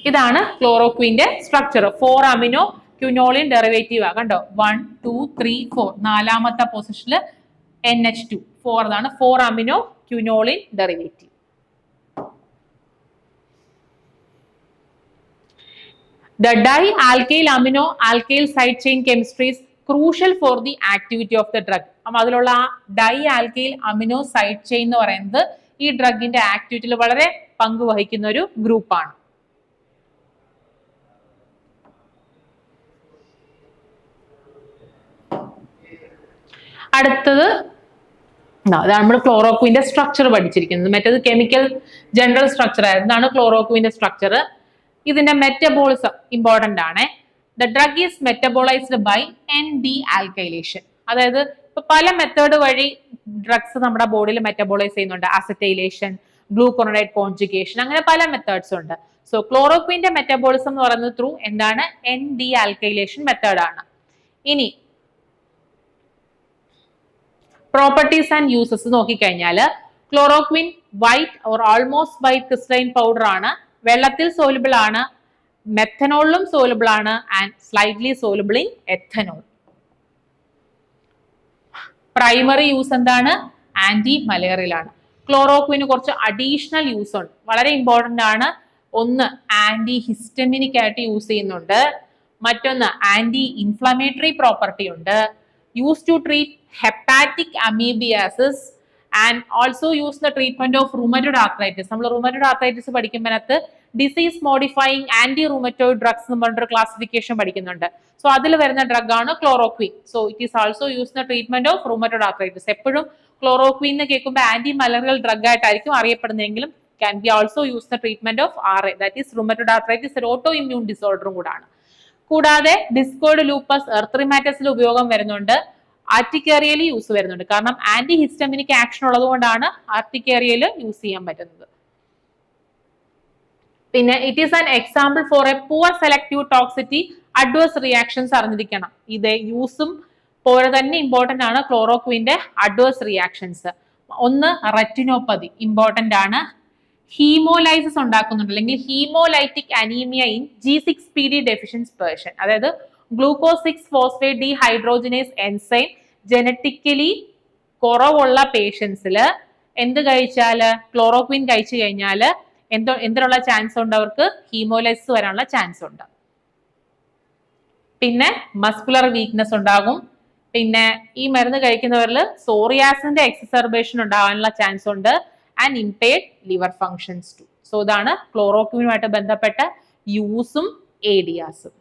A: ഇതാണ് ക്ലോറോക്വിന്റെ സ്ട്രക്ചർ. 4-അമിനോക്വിനോളിൻ ഡെറിവേറ്റീവ് ആ കണ്ടോ, 1 2 3 4, നാലാമത്തെ പൊസിഷനിൽ NH2 4, അതാണ് 4-അമിനോക്വിനോളിൻ derivative. The dialkyl amino alkyl side chain chemistry is crucial for the activity of the drug. അപ്പൊ അതിലുള്ള ആ ഡൈആൽക്കൈൽ അമിനോ സൈഡ് ചെയിൻ എന്ന് പറയുന്നത് ഈ ഡ്രഗിന്റെ ആക്ടിവിറ്റിയിൽ വളരെ പങ്ക് വഹിക്കുന്ന ഒരു ഗ്രൂപ്പാണ്. അടുത്തത് അതാണ് നമ്മൾ ക്ലോറോക്വിന്റെ സ്ട്രക്ചർ പഠിച്ചിരിക്കുന്നത്. മറ്റേത് കെമിക്കൽ ജനറൽ സ്ട്രക്ചർ ആയിരുന്നു. ഇതാണ് ക്ലോറോക്വിന്റെ സ്ട്രക്ചർ. ഇതിന്റെ മെറ്റബോളിസം ഇമ്പോർട്ടന്റ് ആണ്. The drug is metabolized by ND-ആൽക്കൈലേഷൻ. അതായത് ഇപ്പൊ പല മെത്തേഡ് വഴി ഡ്രഗ്സ് നമ്മുടെ ബോഡിയിൽ മെറ്റബോളൈസ് ചെയ്യുന്നുണ്ട്. അസറ്റൈലേഷൻ, ഗ്ലൂക്കോണേറ്റ് കോൺജുഗേഷൻ, അങ്ങനെ പല മെത്തേഡ്സ് ഉണ്ട്. സോ ക്ലോറോക്വിന്റെ മെറ്റബോളിസം എന്ന് പറയുന്നത് ത്രൂ എന്താണ്? ND-ആൽക്കൈലേഷൻ മെത്തേഡ് ആണ്. ഇനി പ്രോപ്പർട്ടീസ് ആൻഡ് യൂസസ് നോക്കിക്കഴിഞ്ഞാൽ chloroquine white or almost white crystalline powder ആണ്, വെള്ളത്തിൽ സോലുബിൾ ആണ്, മെത്തനോളിലും സോലുബിൾ ആണ് and slightly soluble in ethanol. Primary use എന്താണ്? ആന്റി മലേറിയൽ ആണ്. ക്ലോറോക്വിന് കുറച്ച് അഡീഷണൽ യൂസ് ഉണ്ട്, വളരെ ഇമ്പോർട്ടന്റ് ആണ്. ഒന്ന്, ആന്റി ഹിസ്റ്റമിനിക് ആയിട്ട് യൂസ് ചെയ്യുന്നുണ്ട്. മറ്റൊന്ന്, ആന്റി ഇൻഫ്ലമേറ്ററി പ്രോപ്പർട്ടി ഉണ്ട്. Use to treat hepatic amoebiasis and also use the treatment of rheumatoid arthritis. നമ്മൾ റുമറ്റോയ്ഡ് ആർത്രൈറ്റിസ് പഠിക്കുമ്പോഴത്ത് disease modifying anti rheumatoid drugs എന്ന് പറഞ്ഞൊരു ക്ലാസിഫിക്കേഷൻ പഠിക്കുന്നുണ്ട്. സോ അതിൽ വരുന്ന ഡ്രഗ് ആണ് chloroquine. So it is also use the treatment of rheumatoid arthritis. എപ്പോഴും chloroquine എന്ന് കേൾക്കുമ്പോൾ ആന്റി മലേറിയൽ ഡ്രഗ് ആയിട്ടായിരിക്കും അറിയപ്പെടുന്നതെങ്കിലും can be also use the treatment of RA, that is rheumatoid arthritis, ഒരു ഓട്ടോ ഇമ്മ്യൂൺ ഡിസോർഡറും കൂടാണ്. കൂടാതെ ഡിസ്കോയ്ഡ് ലൂപ്പസ്, എർത്രൈമാറ്റസിൽ ഉപയോഗം വരുന്നുണ്ട്. ആർട്ടിക്കേറിയയിൽ യൂസ് വരുന്നുണ്ട്, കാരണം ആന്റി ഹിസ്റ്റമിനിക് ആക്ഷൻ ഉള്ളതുകൊണ്ടാണ് ആർട്ടിക്കേറിയയിൽ യൂസ് ചെയ്യാൻ പറ്റുന്നത്. പിന്നെ it is an example for A poor selective toxicity adverse reactions അറിഞ്ഞിരിക്കണം. ഇത് യൂസും പോലെ തന്നെ ഇമ്പോർട്ടന്റ് ആണ് ക്ലോറോക്വിന്റെ അഡ്വേഴ്സ് റിയാക്ഷൻസ്. ഒന്ന്, റെറ്റിനോപ്പതി ഇമ്പോർട്ടന്റ് ആണ്. ഹീമോലൈസിസ് ഉണ്ടാക്കുന്നുണ്ട്, അല്ലെങ്കിൽ haemolytic anaemia in G6PD deficiencies person, അതായത് ഗ്ലൂക്കോസ് 6-ഫോസ്ഫേറ്റ് ഡീഹൈഡ്രോജനേസ് എൻസൈം ജനറ്റിക്കലി കുറവുള്ള പേഷ്യൻസിൽ എന്ത് കഴിച്ചാല്, ക്ലോറോക്വിൻ കഴിച്ചു കഴിഞ്ഞാൽ എന്തിനുള്ള ചാൻസ് ഉണ്ട്? അവർക്ക് ഹീമോലൈസിസ് വരാനുള്ള ചാൻസ് ഉണ്ട്. പിന്നെ മസ്കുലർ വീക്ക്നെസ് ഉണ്ടാകും. പിന്നെ ഈ മരുന്ന് കഴിക്കുന്നവരിൽ സോറിയാസിന്റെ എക്സസർബേഷൻ ഉണ്ടാകാനുള്ള ചാൻസ് ഉണ്ട് and impaired liver functions too. So ഇതാണ് ക്ലോറോക്വിനുമായിട്ട് ബന്ധപ്പെട്ട യൂസും ഏരിയാസും.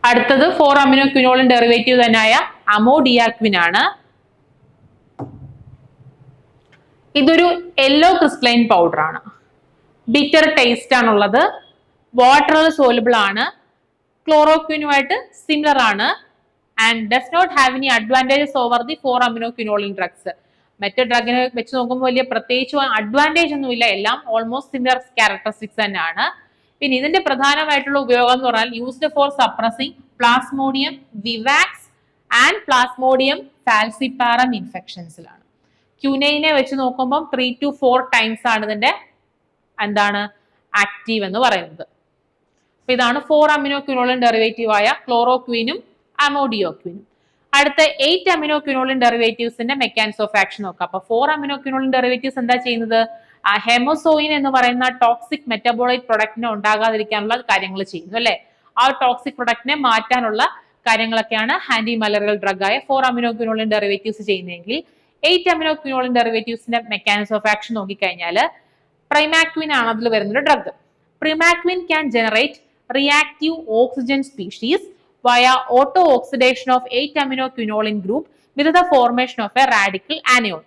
A: അടുത്തത് 4-അമിനോക്വിനോളിൻ ഡെറിവേറ്റീവ് തന്നെയായ അമോഡിയാക്വിൻ ആണ്. ഇതൊരു യെല്ലോ ക്രിസ്റ്റലൈൻ പൗഡർ ആണ്. ബിറ്റർ ടേസ്റ്റ് ആണുള്ളത്. വാട്ടറിൽ സോലുബിൾ ആണ്. ക്ലോറോക്വിനുമായിട്ട് സിമിലർ ആണ് and does not have any advantages over the four aminoquinoline drugs. മറ്റു ഡ്രഗിനെ വെച്ച് നോക്കുമ്പോൾ വലിയ പ്രത്യേകിച്ച് അഡ്വാൻറ്റേജ് ഒന്നുമില്ല, എല്ലാം ഓൾമോസ്റ്റ് സിമിലർ ക്യാരക്ടറിസ്റ്റിക്സ് തന്നെയാണ്. പിന്നെ ഇതിന്റെ പ്രധാനമായിട്ടുള്ള ഉപയോഗം എന്ന് പറഞ്ഞാൽ used for suppressing plasmodium vivax and plasmodium falciparum ഇൻഫെക്ഷൻസിലാണ്. ക്യുനൈനെ വെച്ച് നോക്കുമ്പോൾ 3 to 4 ടൈംസ് ആണ് ഇതിന്റെ എന്താണ് ആക്റ്റീവ് എന്ന് പറയുന്നത്. അപ്പൊ ഇതാണ് 4-അമിനോക്വിനോളിൻ ഡെറിവേറ്റീവ് ആയ ക്ലോറോക്വിനും അമോഡിയോക്വിനും. അടുത്ത 8-അമിനോക്വിനോളിൻ ഡെറിവേറ്റീവ്സിന്റെ മെക്കാനിസം ഓഫ് ആക്ഷൻ നോക്കാം. അപ്പൊ 4-അമിനോക്വിനോളിൻ ഡെറിവേറ്റീവ്സ് എന്താ ചെയ്യുന്നത്? ഹെമോസോയിൻ എന്ന് പറയുന്ന ടോക്സിക് മെറ്റബോളൈറ്റ് പ്രൊഡക്റ്റിനെ ഉണ്ടാകാതിരിക്കാനുള്ള കാര്യങ്ങൾ ചെയ്യുന്നു അല്ലെ. ആ ടോക്സിക് പ്രൊഡക്റ്റിനെ മാറ്റാനുള്ള കാര്യങ്ങളൊക്കെയാണ് ആന്റി മലേറിയൽ ഡ്രഗ് ആയ 4-അമിനോക്വിനോളിൻ ഡെറിവേറ്റീവ്സ് ചെയ്യുന്നതെങ്കിൽ 8-അമിനോക്വിനോളിൻ ഡെറിവേറ്റീവ്സിന്റെ മെക്കാനിസം ഓഫ് ആക്ഷൻ നോക്കിക്കഴിഞ്ഞാൽ പ്രൈമാക്വിൻ ആണ് അതിൽ വരുന്നൊരു drug. Primaquine can generate reactive oxygen species via auto-oxidation of 8-aminoquinoline group with the formation of a radical anion.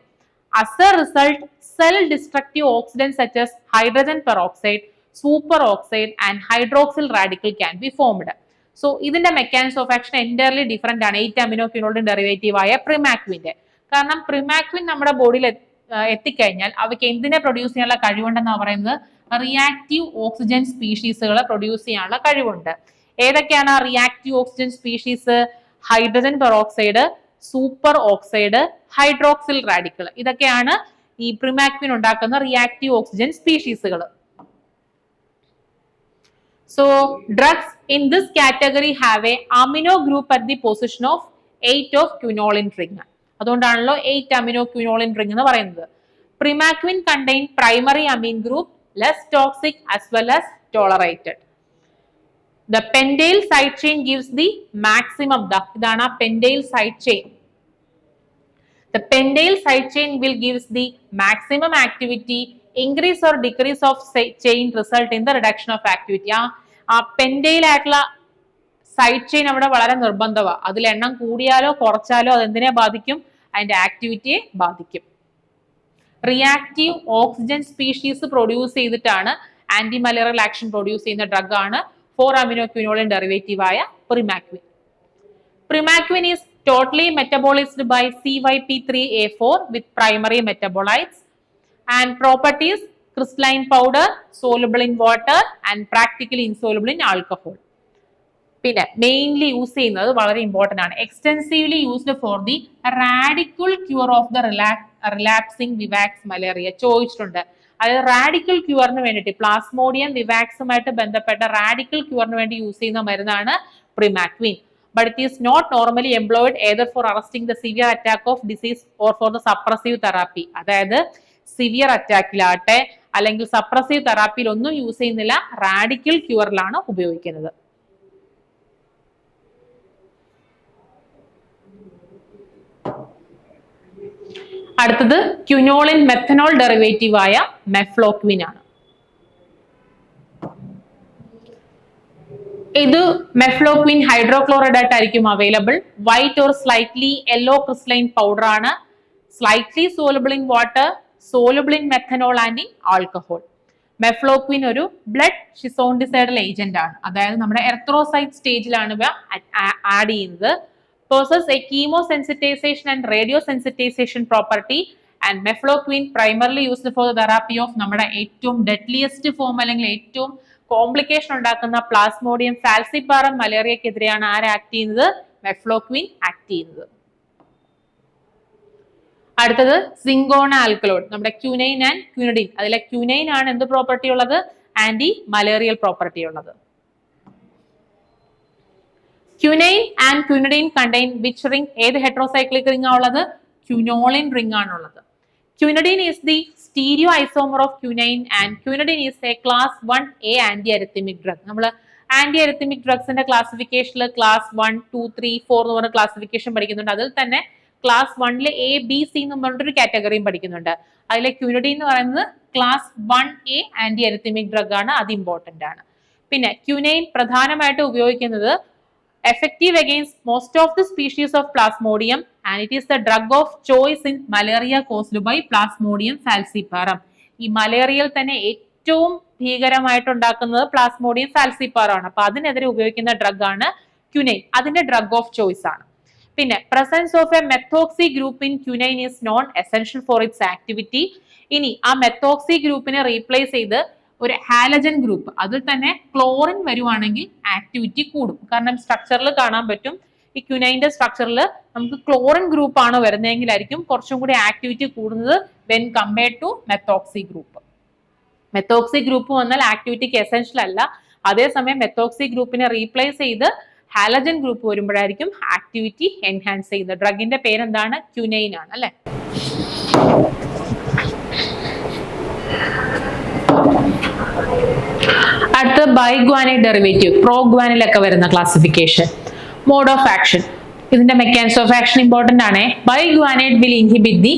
A: As a result, cell-destructive oxidants such as hydrogen peroxide, superoxide and hydroxyl radical can be formed. So, ഇതിന്റെ mechanism of action entirely different ആണ് 8-aminoquinoline derivative ആയ പ്രിമാക്വിന്റെ. കാരണം പ്രിമാക്വിൻ നമ്മുടെ ബോഡിയിൽ എത്തിക്കഴിഞ്ഞാൽ അവയ്ക്ക് എന്തിനെ produce ചെയ്യാനുള്ള കഴിവുണ്ടെന്നാണ് പറയുന്നത്? റിയാക്റ്റീവ് ഓക്സിജൻ സ്പീഷീസുകളെ പ്രൊഡ്യൂസ് ചെയ്യാനുള്ള കഴിവുണ്ട്. ഏതൊക്കെയാണ് reactive oxygen species? Hydrogen peroxide, super oxide, hydroxyl radical. ഇതൊക്കെയാണ് ഈ പ്രിമാക്വിൻ ഉണ്ടാക്കുന്ന റിയാക്റ്റീവ് ഓക്സിജൻ സ്പീഷീസുകൾ. So drugs in this category have a amino group at the position of 8 of quinoline ring. അതുകൊണ്ടാണല്ലോ eight aminoquinoline ring എന്ന് പറയുന്നത്. Primaquine contain primary amine group, less toxic as well as tolerated. The pentyl side chain gives the maximum. ഇതാണ് ആ pentyl side chain. The pentyl side chain will gives the maximum activity. Increase or decrease of chain result in the reduction of activity. ആ pentyl ആയിട്ടുള്ള side chain അവിടെ വളരെ നിർബന്ധമാണ്. അതിൽ എണ്ണം കൂടിയാലോ കുറച്ചാലോ അതെന്തിനെ ബാധിക്കും? അതിന്റെ ആക്ടിവിറ്റിയെ ബാധിക്കും. റിയാക്റ്റീവ് ഓക്സിജൻ സ്പീഷീസ് പ്രൊഡ്യൂസ് ചെയ്തിട്ടാണ് ആന്റി മലേറിയൽ ആക്ഷൻ പ്രൊഡ്യൂസ് ചെയ്യുന്ന ഡ്രഗ് ആണ് 4-അമിനോക്വിനോളിൻ ഡെറിവേറ്റീവ് ആയ പ്രിമാക്വിൻ. Primaquine is totally metabolized by CYP3A4 with primary metabolites and properties: crystalline powder, soluble in water and practically insoluble in alcohol. പിന്നെ mainly use ചെയ്യുന്നത് വളരെ important ആണ്, extensively used for the radical cure of the relapsing vivax malaria ചോദിച്ചിട്ടുണ്ട്. അതായത് radical ക്യൂറിന് വേണ്ടിയിട്ട് Plasmodium വിവാക്സുമായിട്ട് ബന്ധപ്പെട്ട radical ക്യൂറിന് വേണ്ടി use ചെയ്യുന്ന മരുന്നാണ് പ്രിമാക്വിൻ. But it is not normally employed either for arresting the severe attack of disease or for the suppressive therapy. അതായത് severe അറ്റാക്കിലാട്ടെ അല്ലെങ്കിൽ suppressive തെറാപ്പിയിൽ ഒന്നും യൂസ് ചെയ്യുന്നില്ല, റാഡിക്കൽ ക്യൂറിലാണ് ഉപയോഗിക്കുന്നത്. അടുത്തത് ക്യുനോളിൻ മെത്തനോൾ ഡെറിവേറ്റീവ് ആയ മെഫ്ലോക്വിൻ ആണ്. ഇത് മെഫ്ലോക്വിൻ ഹൈഡ്രോക്ലോറൈഡ് ആയിട്ടായിരിക്കും available. White or slightly yellow crystalline powder ആണ്. Slightly soluble in water, soluble in methanol and in alcohol. Mefloquine ഒരു ബ്ലഡ് ഷിസോണ്ടിസൈഡൽ ഏജന്റ് ആണ്, അതായത് നമ്മുടെ എർത്രോസൈറ്റ് സ്റ്റേജിലാണ് ഇവ ആഡ് ചെയ്യുന്നത്. possess a chemosensitization and radiosensitization property, and mefloquine primarily used for the therapy of നമ്മുടെ ഏറ്റവും ഡെഡ്ലിയസ്റ്റ് ഫോം അല്ലെങ്കിൽ ഏറ്റവും കോംപ്ലിക്കേഷൻ ഉണ്ടാക്കുന്ന പ്ലാസ്മോഡിയം ഫാൽസിപാറം മലേറിയക്കെതിരെയാണ് ആര് ആക്ട് ചെയ്യുന്നത്? മെഫ്ലോക്വിൻ ആക്ട് ചെയ്യുന്നത്. അടുത്തത് സിങ്കോണ ആൽക്കലോയിഡ്, നമ്മുടെ ക്യുനൈൻ ആൻഡ് ക്യുനഡിൻ. അതിലെ ക്യുനൈൻ ആണ് എന്ത് പ്രോപ്പർട്ടി ഉള്ളത്? ആന്റി മലേറിയൽ പ്രോപ്പർട്ടി ഉള്ളത്. Quinine and quinidine contain which ring? ഏത് ഹെട്രോസൈക്ലിക് റിംഗ് ആണുള്ളത്? ക്യുനോളിൻ റിംഗ് ആണുള്ളത്. Quinidine is the stereoisomer of quinine and quinidine is a class 1A anti-arrhythmic drug. നമ്മൾ anti അരിത്തമിക് ഡ്രഗ്സിന്റെ ക്ലാസിഫിക്കേഷനിൽ class 1, 2, 3, 4 എന്ന് പറഞ്ഞ ക്ലാസിഫിക്കേഷൻ പഠിക്കുന്നുണ്ട്. അതിൽ തന്നെ ക്ലാസ് 1 A, B, C എന്ന് പറഞ്ഞൊരു കാറ്റഗറിയും പഠിക്കുന്നുണ്ട്. അതിലെ ക്യുനിഡിൻ എന്ന് പറയുന്നത് ക്ലാസ് 1A ആന്റി അരിത്തമിക് ഡ്രഗ് ആണ്, അത് ഇമ്പോർട്ടന്റ് ആണ്. പിന്നെ ക്യുനൈൻ പ്രധാനമായിട്ട് ഉപയോഗിക്കുന്നത് effective against most of the species of Plasmodium and it is the drug of choice in malaria caused by Plasmodium falciparum. ഈ മലേറിയയിൽ തന്നെ ഏറ്റവും ഭീകരമായിട്ട് ഉണ്ടാക്കുന്നത് പ്ലാസ്മോഡിയം ഫാൽസിപ്പാറം ആണ്. അപ്പൊ അതിനെതിരെ ഉപയോഗിക്കുന്ന ഡ്രഗ് ആണ് ക്യുനൈൻ, അതിന്റെ ഡ്രഗ് ഓഫ് ചോയ്സ് ആണ്. പിന്നെ presence of a methoxy group in quinine is not essential for its activity. ഇനി ആ മെത്തോക്സി ഗ്രൂപ്പിനെ റീപ്ലേസ് ചെയ്ത് ഒരു ഹാലജൻ ഗ്രൂപ്പ്, അതിൽ തന്നെ ക്ലോറിൻ വരുവാണെങ്കിൽ ആക്ടിവിറ്റി കൂടും. കാരണം സ്ട്രക്ചറിൽ കാണാൻ പറ്റും, ഈ ക്യുനൈന്റെ സ്ട്രക്ചറിൽ നമുക്ക് ക്ലോറിൻ ഗ്രൂപ്പ് ആണ് വരുന്നതെങ്കിലായിരിക്കും കുറച്ചും കൂടി ആക്ടിവിറ്റി കൂടുന്നത് when compared to methoxy group. Methoxy group വന്നാൽ ആക്ടിവിറ്റിക്ക് എസെൻഷ്യൽ അല്ല, അതേസമയം മെത്തോക്സി ഗ്രൂപ്പിനെ റീപ്ലേസ് ചെയ്ത് ഹാലജൻ ഗ്രൂപ്പ് വരുമ്പോഴായിരിക്കും ആക്ടിവിറ്റി എൻഹാൻസ് ചെയ്യുന്നത്. ഡ്രഗിന്റെ പേരെന്താണ്? ക്യുനൈൻ ആണ് അല്ലെ. അടുത്ത ബൈഗ്വാനൈഡ് ഡെറിവേറ്റീവ്, പ്രോഗ്വാനിലൊക്കെ വരുന്ന ക്ലാസിഫിക്കേഷൻ. മോഡ് ഓഫ് ആക്ഷൻ, ഇതിന്റെ മെക്കാനിസം ഓഫ് ആക്ഷൻ ഇമ്പോർട്ടന്റ് ആണ്. Biguanide will inhibit the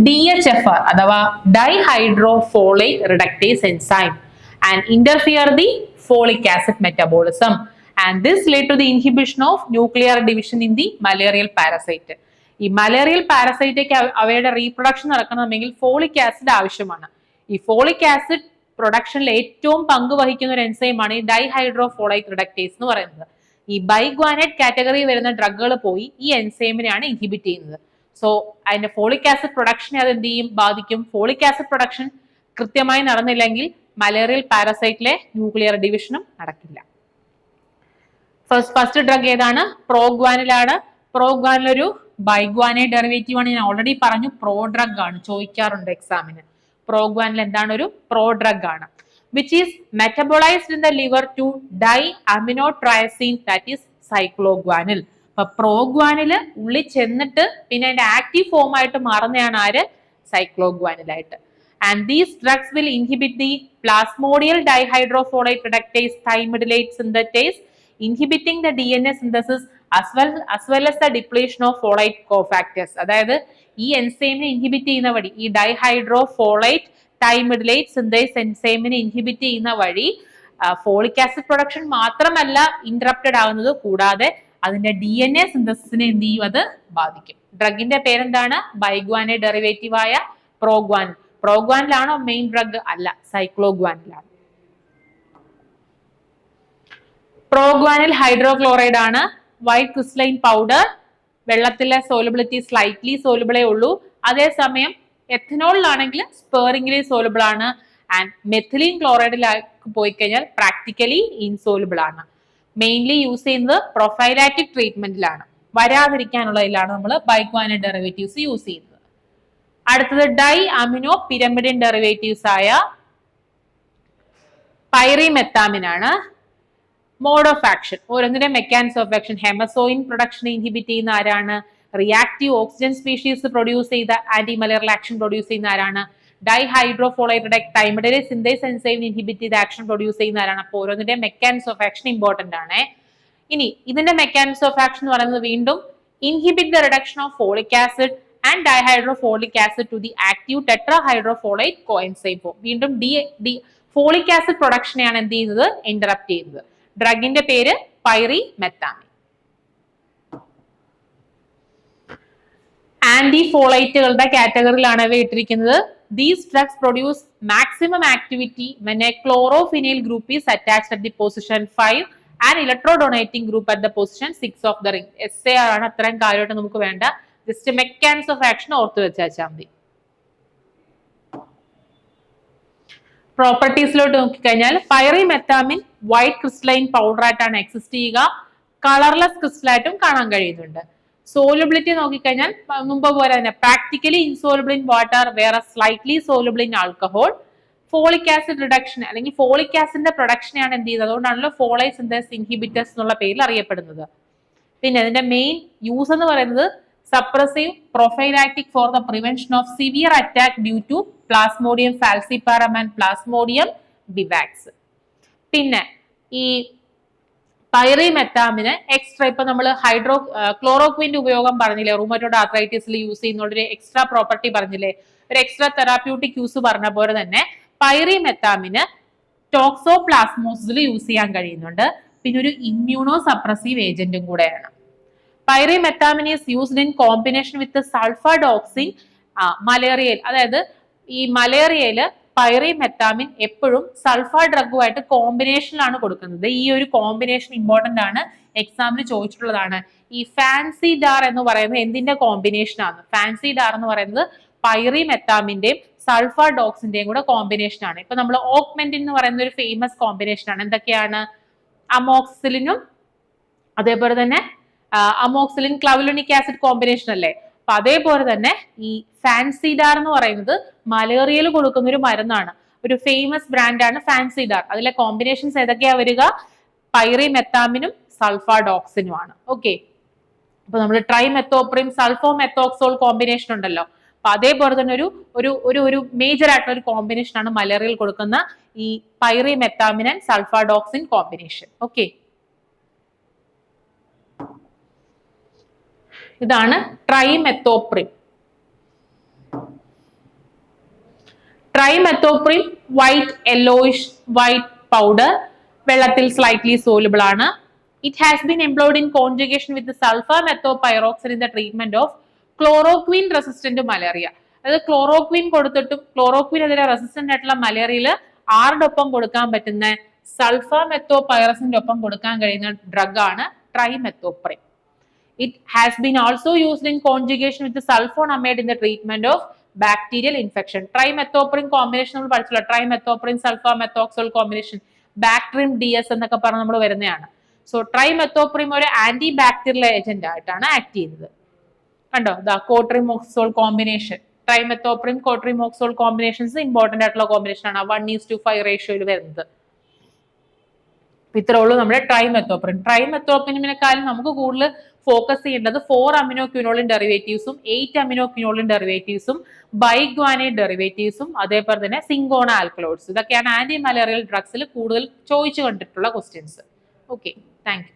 A: DHFR അഥവാ dihydrofolate reductase enzyme and interfere the folic acid metabolism and this lead to the inhibition of nuclear division in the malarial parasite. ഈ malarial പാരസൈറ്റേക്ക് അവയുടെ reproduction നടക്കണമെങ്കിൽ folic acid ആവശ്യമാണ്. ഈ folic acid പ്രൊഡക്ഷനിൽ ഏറ്റവും പങ്ക് വഹിക്കുന്ന ഒരു എൻസൈമാണ് ഈ ഡൈഹൈഡ്രോഫോളൈറ്റ് റിഡക്ടേസ് എന്ന് പറയുന്നത്. ഈ ബൈഗ്വാനൈഡ് കാറ്റഗറി വരുന്ന ഡ്രഗുകൾ പോയി ഈ എൻസൈമിനെയാണ് ഇൻഹിബിറ്റ് ചെയ്യുന്നത്. സോ അതിന്റെ ഫോളിക് ആസിഡ് പ്രൊഡക്ഷനെ അത് എന്ത് ചെയ്യും? ബാധിക്കും. ഫോളിക് ആസിഡ് പ്രൊഡക്ഷൻ കൃത്യമായി നടന്നില്ലെങ്കിൽ മലേറിയൽ പാരസൈറ്റിലെ ന്യൂക്ലിയർ ഡിവിഷനും നടക്കില്ല. ഫസ്റ്റ് ഡ്രഗ് ഏതാണ്? പ്രോഗ്വാനിലാണ്. പ്രോഗ്വാനിൽ ഒരു ബൈഗ്വാനൈഡ് ഡെറിവേറ്റീവ് ആണ്, ഞാൻ ഓൾറെഡി പറഞ്ഞു. പ്രോ ഡ്രഗ് ആണ്, ചോദിക്കാറുണ്ട് എക്സാമിന്. പ്രോഗ്വാനിൽ എന്താണ്? ഒരു പ്രോ ഡ്രഗ് ആണ്. Which is metabolised in the liver to diaminotriazine, that is cycloguanil. അപ്പൊ പ്രോഗ്വാനില് ഉള്ളിൽ ചെന്നിട്ട് പിന്നെ അതിന്റെ ആക്റ്റീവ് ഫോം ആയിട്ട് മാറുന്നതാണ് ആര്? സൈക്ലോഗ്വാനിലായിട്ട്. And these drugs will inhibit the plasmodial dihydrofolate reductase thymidylate synthetase, inhibiting the DNA synthesis as well as the depletion of folate cofactors. അതായത് ഈ എൻസൈമിനെ ഇൻഹിബിറ്റ് ചെയ്യുന്ന വഴി, ഈ ഡൈഹൈഡ്രോഫോളേറ്റ് thymidylate synthetase എൻസൈമിനെ ഇൻഹിബിറ്റ് ചെയ്യുന്ന വഴി ഫോളിക് ആസിഡ് പ്രൊഡക്ഷൻ മാത്രമല്ല ഇന്ററപ്റ്റഡ് ആവുന്നത്, കൂടാതെ അതിന്റെ DNA സിന്തസിസിനെ എന്ത് ചെയ്യും? അത് ബാധിക്കും. ഡ്രഗിന്റെ പേരെന്താണ്? ബൈഗ്വാനൈഡ് ഡെറിവേറ്റീവ് ആയ പ്രോഗ്വാൻ. പ്രോഗ്വാനിലാണോ മെയിൻ ഡ്രഗ്? അല്ല, സൈക്ലോഗ്വാനിലാണ്. പ്രോഗ്വാനിൽ ഹൈഡ്രോക്ലോറൈഡ് ആണ്, വൈറ്റ് ക്രിസ്റ്റലൈൻ പൗഡർ, വെള്ളത്തിലെ സോലബിലിറ്റി സ്ലൈറ്റ്ലി സോലബിളേ ഉള്ളൂ. അതേസമയം എഥനോളിലാണെങ്കിൽ സ്പേറിംഗ്ലി സോലബിൾ ആണ്. ആൻഡ് മെഥിലീൻ ക്ലോറൈഡിലേക്ക് പോയി കഴിഞ്ഞാൽ പ്രാക്ടിക്കലി ഇൻസോലബിൾ ആണ്. മെയിൻലി യൂസ് ചെയ്യുന്നത് പ്രൊഫൈലാറ്റിക് ട്രീറ്റ്മെന്റിലാണ്, വരാതിരിക്കാനുള്ളതിലാണ് നമ്മൾ ബൈഗ്വാനൈഡ് ഡെറിവേറ്റീവ്സ് യൂസ് ചെയ്യുന്നത്. അടുത്തത് ഡൈ അമിനോ പിരമിഡിൻ ഡെറിവേറ്റീവ്സ് ആയ പൈറിമെത്താമിൻ ആണ്. മോഡ് ഓഫ് ആക്ഷൻ, ഓരോന്നിന്റെ mechanism of action, haemozoin production inhibit ചെയ്യുന്ന ആരാണ്? റിയാക്റ്റീവ് ഓക്സിജൻ സ്പീഷീസ് പ്രൊഡ്യൂസ് ചെയ്ത ആന്റി മലേറിയൽ ആക്ഷൻ പ്രൊഡ്യൂസ് ചെയ്യുന്ന ആരാണ്? Dihydrofolate thymidase synthase enzyme inhibit ചെയ്ത ആക്ഷൻ പ്രൊഡ്യൂസ് ചെയ്യുന്ന ആരാണ്? അപ്പോൾ ഓരോന്നിന്റെ മെക്കാനിസം ഓഫ് ആക്ഷൻ ഇമ്പോർട്ടന്റ് ആണ്. ഇനി ഇതിന്റെ മെക്കാനിസം ഓഫ് ആക്ഷൻ എന്ന് പറയുന്നത് വീണ്ടും inhibit the reduction of folic acid and dihydrofolic acid to the active tetrahydrofolate coenzyme form. വീണ്ടും ഫോളിക് ആസിഡ് പ്രൊഡക്ഷനെയാണ് എന്ത് ചെയ്യുന്നത്? ഇന്ററപ്റ്റ് ചെയ്യുന്നത്. ഡ്രഗിന്റെ പേര് പൈറിമെത്താമിൻ. ആന്റി ഫോളൈറ്റുകളുടെ കാറ്റഗറിയിലാണ് ഇവ ഇട്ടിരിക്കുന്നത്. These drugs produce maximum activity when a chlorophenyl group is attached at the position 5 and electrodonating group at the position 6 of the ring. SAR ആണ് അത്രയും കാര്യമായിട്ട് നമുക്ക് വേണ്ട. ജസ്റ്റ് മെക്കാനിസം ഓഫ് ആക്ഷൻ ഓർത്ത് വെച്ചാൽ മതി. പ്രോപ്പർട്ടീസിലോട്ട് നോക്കിക്കഴിഞ്ഞാൽ പൈറിമെത്താമിൻ വൈറ്റ് ക്രിസ്റ്റലൈൻ പൗഡർ ആയിട്ടാണ് എക്സിസ്റ്റ് ചെയ്യുക. കളർലെസ് ക്രിസ്റ്റലായിട്ടും കാണാൻ കഴിയുന്നുണ്ട്. സോലുബിലിറ്റി നോക്കിക്കഴിഞ്ഞാൽ മുമ്പ് പോലെ തന്നെ പ്രാക്ടിക്കലി ഇൻസോലുബിൾ ഇൻ വാട്ടർ, വേറെ slightly soluble in alcohol. Folic acid reduction അല്ലെങ്കിൽ ഫോളിക് ആസിഡിന്റെ പ്രൊഡക്ഷനെയാണ് എന്ത് ചെയ്യുന്നത്? അതുകൊണ്ടാണല്ലോ ഫോളൈറ്റ് സിന്തേസ് ഇൻഹിബിറ്റേഴ്സ് എന്നുള്ള പേരിൽ അറിയപ്പെടുന്നത്. പിന്നെ അതിന്റെ മെയിൻ യൂസ് എന്ന് പറയുന്നത് suppressive prophylactic for the prevention of severe attack due to plasmodium falciparum and plasmodium vivax. പിന്നെ ഈ പൈറിമെത്താമിന് എക്സ്ട്രാ ഇപ്പൊ നമ്മൾ ക്ലോറോക്വിന്റെ ഉപയോഗം പറഞ്ഞില്ലേ, റൂമറ്റോയ്ഡ് ആർത്രൈറ്റിസിൽ യൂസ് ചെയ്യുന്ന ഒരു എക്സ്ട്രാ പ്രോപ്പർട്ടി പറഞ്ഞില്ലേ, ഒരു എക്സ്ട്രാ തെറാപ്യൂട്ടിക് യൂസ് പറഞ്ഞ പോലെ തന്നെ പൈറിമെത്താമിന് ടോക്സോപ്ലാസ്മോസിസിൽ യൂസ് ചെയ്യാൻ കഴിയുന്നുണ്ട്. പിന്നെ ഒരു ഇമ്മ്യൂണോ സപ്രസീവ് ഏജന്റും കൂടെയാണ്. Pyrimethamine is used in combination with sulfadoxine മലേറിയയിൽ. അതായത് ഈ മലേറിയയില് പൈറിമെത്താമിൻ എപ്പോഴും സൾഫർ ഡ്രഗുമായിട്ട് കോമ്പിനേഷനിലാണ് കൊടുക്കുന്നത്. ഈ ഒരു കോമ്പിനേഷൻ ഇമ്പോർട്ടന്റ് ആണ്, എക്സാമിന് ചോദിച്ചിട്ടുള്ളതാണ്. ഈ ഫാൻസി ഡാർ എന്ന് പറയുന്നത് എന്തിന്റെ കോമ്പിനേഷൻ ആണ്? ഫാൻസി ഡാർ എന്ന് പറയുന്നത് പൈറിമെത്താമിന്റെയും സൾഫർ ഡോക്സിന്റെയും കൂടെ കോമ്പിനേഷൻ ആണ്. ഇപ്പൊ നമ്മൾ ഓക്മെന്റിൻ എന്ന് പറയുന്ന ഒരു ഫേമസ് കോമ്പിനേഷൻ ആണ്. എന്തൊക്കെയാണ്? അമോക്സിലിനും അതേപോലെ തന്നെ അമോക്സിലിൻ ക്ലവലുനിക് ആസിഡ് കോമ്പിനേഷൻ അല്ലേ? അപ്പൊ അതേപോലെ തന്നെ ഈ ഫാൻസിഡാർ എന്ന് പറയുന്നത് മലേറിയയിൽ കൊടുക്കുന്ന ഒരു മരുന്നാണ്. ഒരു ഫേമസ് ബ്രാൻഡാണ് ഫാൻസിഡാർ. അതിലെ കോമ്പിനേഷൻസ് ഏതൊക്കെയാ വരിക? പൈറിമെത്താമിനും സൾഫാഡോക്സിനും ആണ്. ഓക്കെ, അപ്പൊ നമ്മൾ ട്രൈമെത്തോപ്രിം സൾഫോമെത്തോക്സോൾ കോമ്പിനേഷൻ ഉണ്ടല്ലോ. അപ്പൊ അതേപോലെ തന്നെ ഒരു മേജർ ആയിട്ടുള്ള ഒരു കോമ്പിനേഷൻ ആണ് മലേറിയയിൽ കൊടുക്കുന്ന ഈ pyrimethamine and sulfadoxine combination. Okay, ഇതാണ് trimethoprim. Trimethoprim white yellowish white powder, വെള്ളത്തിൽ സ്ലൈറ്റ്ലി സോലുബിൾ ആണ്. It has been employed in conjugation with sulphur methopyroxide in the treatment of chloroquine resistant malaria. അതായത് ക്ലോറോക്വിൻ കൊടുത്തിട്ടും chloroquine എതിരെ resistant ആയിട്ടുള്ള മലേറിയയിൽ ആരുടെ ഒപ്പം കൊടുക്കാൻ പറ്റുന്ന സൾഫർ മെത്തോപൈറസിന്റെ ഒപ്പം കൊടുക്കാൻ കഴിയുന്ന ഡ്രഗ് ആണ് trimethoprim. It has been also used in conjugation with the sulfonamide in the treatment of bacterial infection. Trimethoprim combination നമ്മൾ പഠിച്ചല്ലോ, trimethoprim sulfamethoxazole combination, Bactrim DS എന്നൊക്കെ പറഞ്ഞ് നമ്മൾ വരുന്നതാണ്. സോ ട്രൈമെത്തോപ്രിം ഒരു ആന്റി ബാക്ടീരിയൽ ഏജന്റ് ആയിട്ടാണ് ആക്ട് ചെയ്യുന്നത്. കണ്ടോ, കോട്രിമോക്സോൾ കോമ്പിനേഷൻ, ട്രൈമെത്തോപ്രിം കോട്രിമോക്സോൾ കോമ്പിനേഷൻസ് ഇമ്പോർട്ടന്റ് ആയിട്ടുള്ള കോമ്പിനേഷൻ ആണ്. 1:5 റേഷ്യോയിൽ വരുന്നത്. ഇത്രേ ഉള്ളൂ നമ്മുടെ ട്രൈമെത്തോപ്രിം. ട്രൈമെത്തോപ്രിമിനെക്കാളും നമുക്ക് കൂടുതൽ ഫോക്കസ് ചെയ്യേണ്ടത് 4 അമിനോക്വിനോളിൻ ഡെറിവേറ്റീവ്സും 8 അമിനോക്വിനോളിൻ ഡെറിവേറ്റീവ്സും ബൈഗ്വാനൈഡ് ഡെറിവേറ്റീവ്സും അതേപോലെ തന്നെ സിങ്കോണ ആൽക്കലോയിഡ്സ്. ഇതൊക്കെയാണ് ആന്റി മലേറിയൽ ഡ്രഗ്സിൽ കൂടുതൽ ചോദിച്ചു കണ്ടിട്ടുള്ള ക്വസ്റ്റ്യൻസ്. Okay, thank you.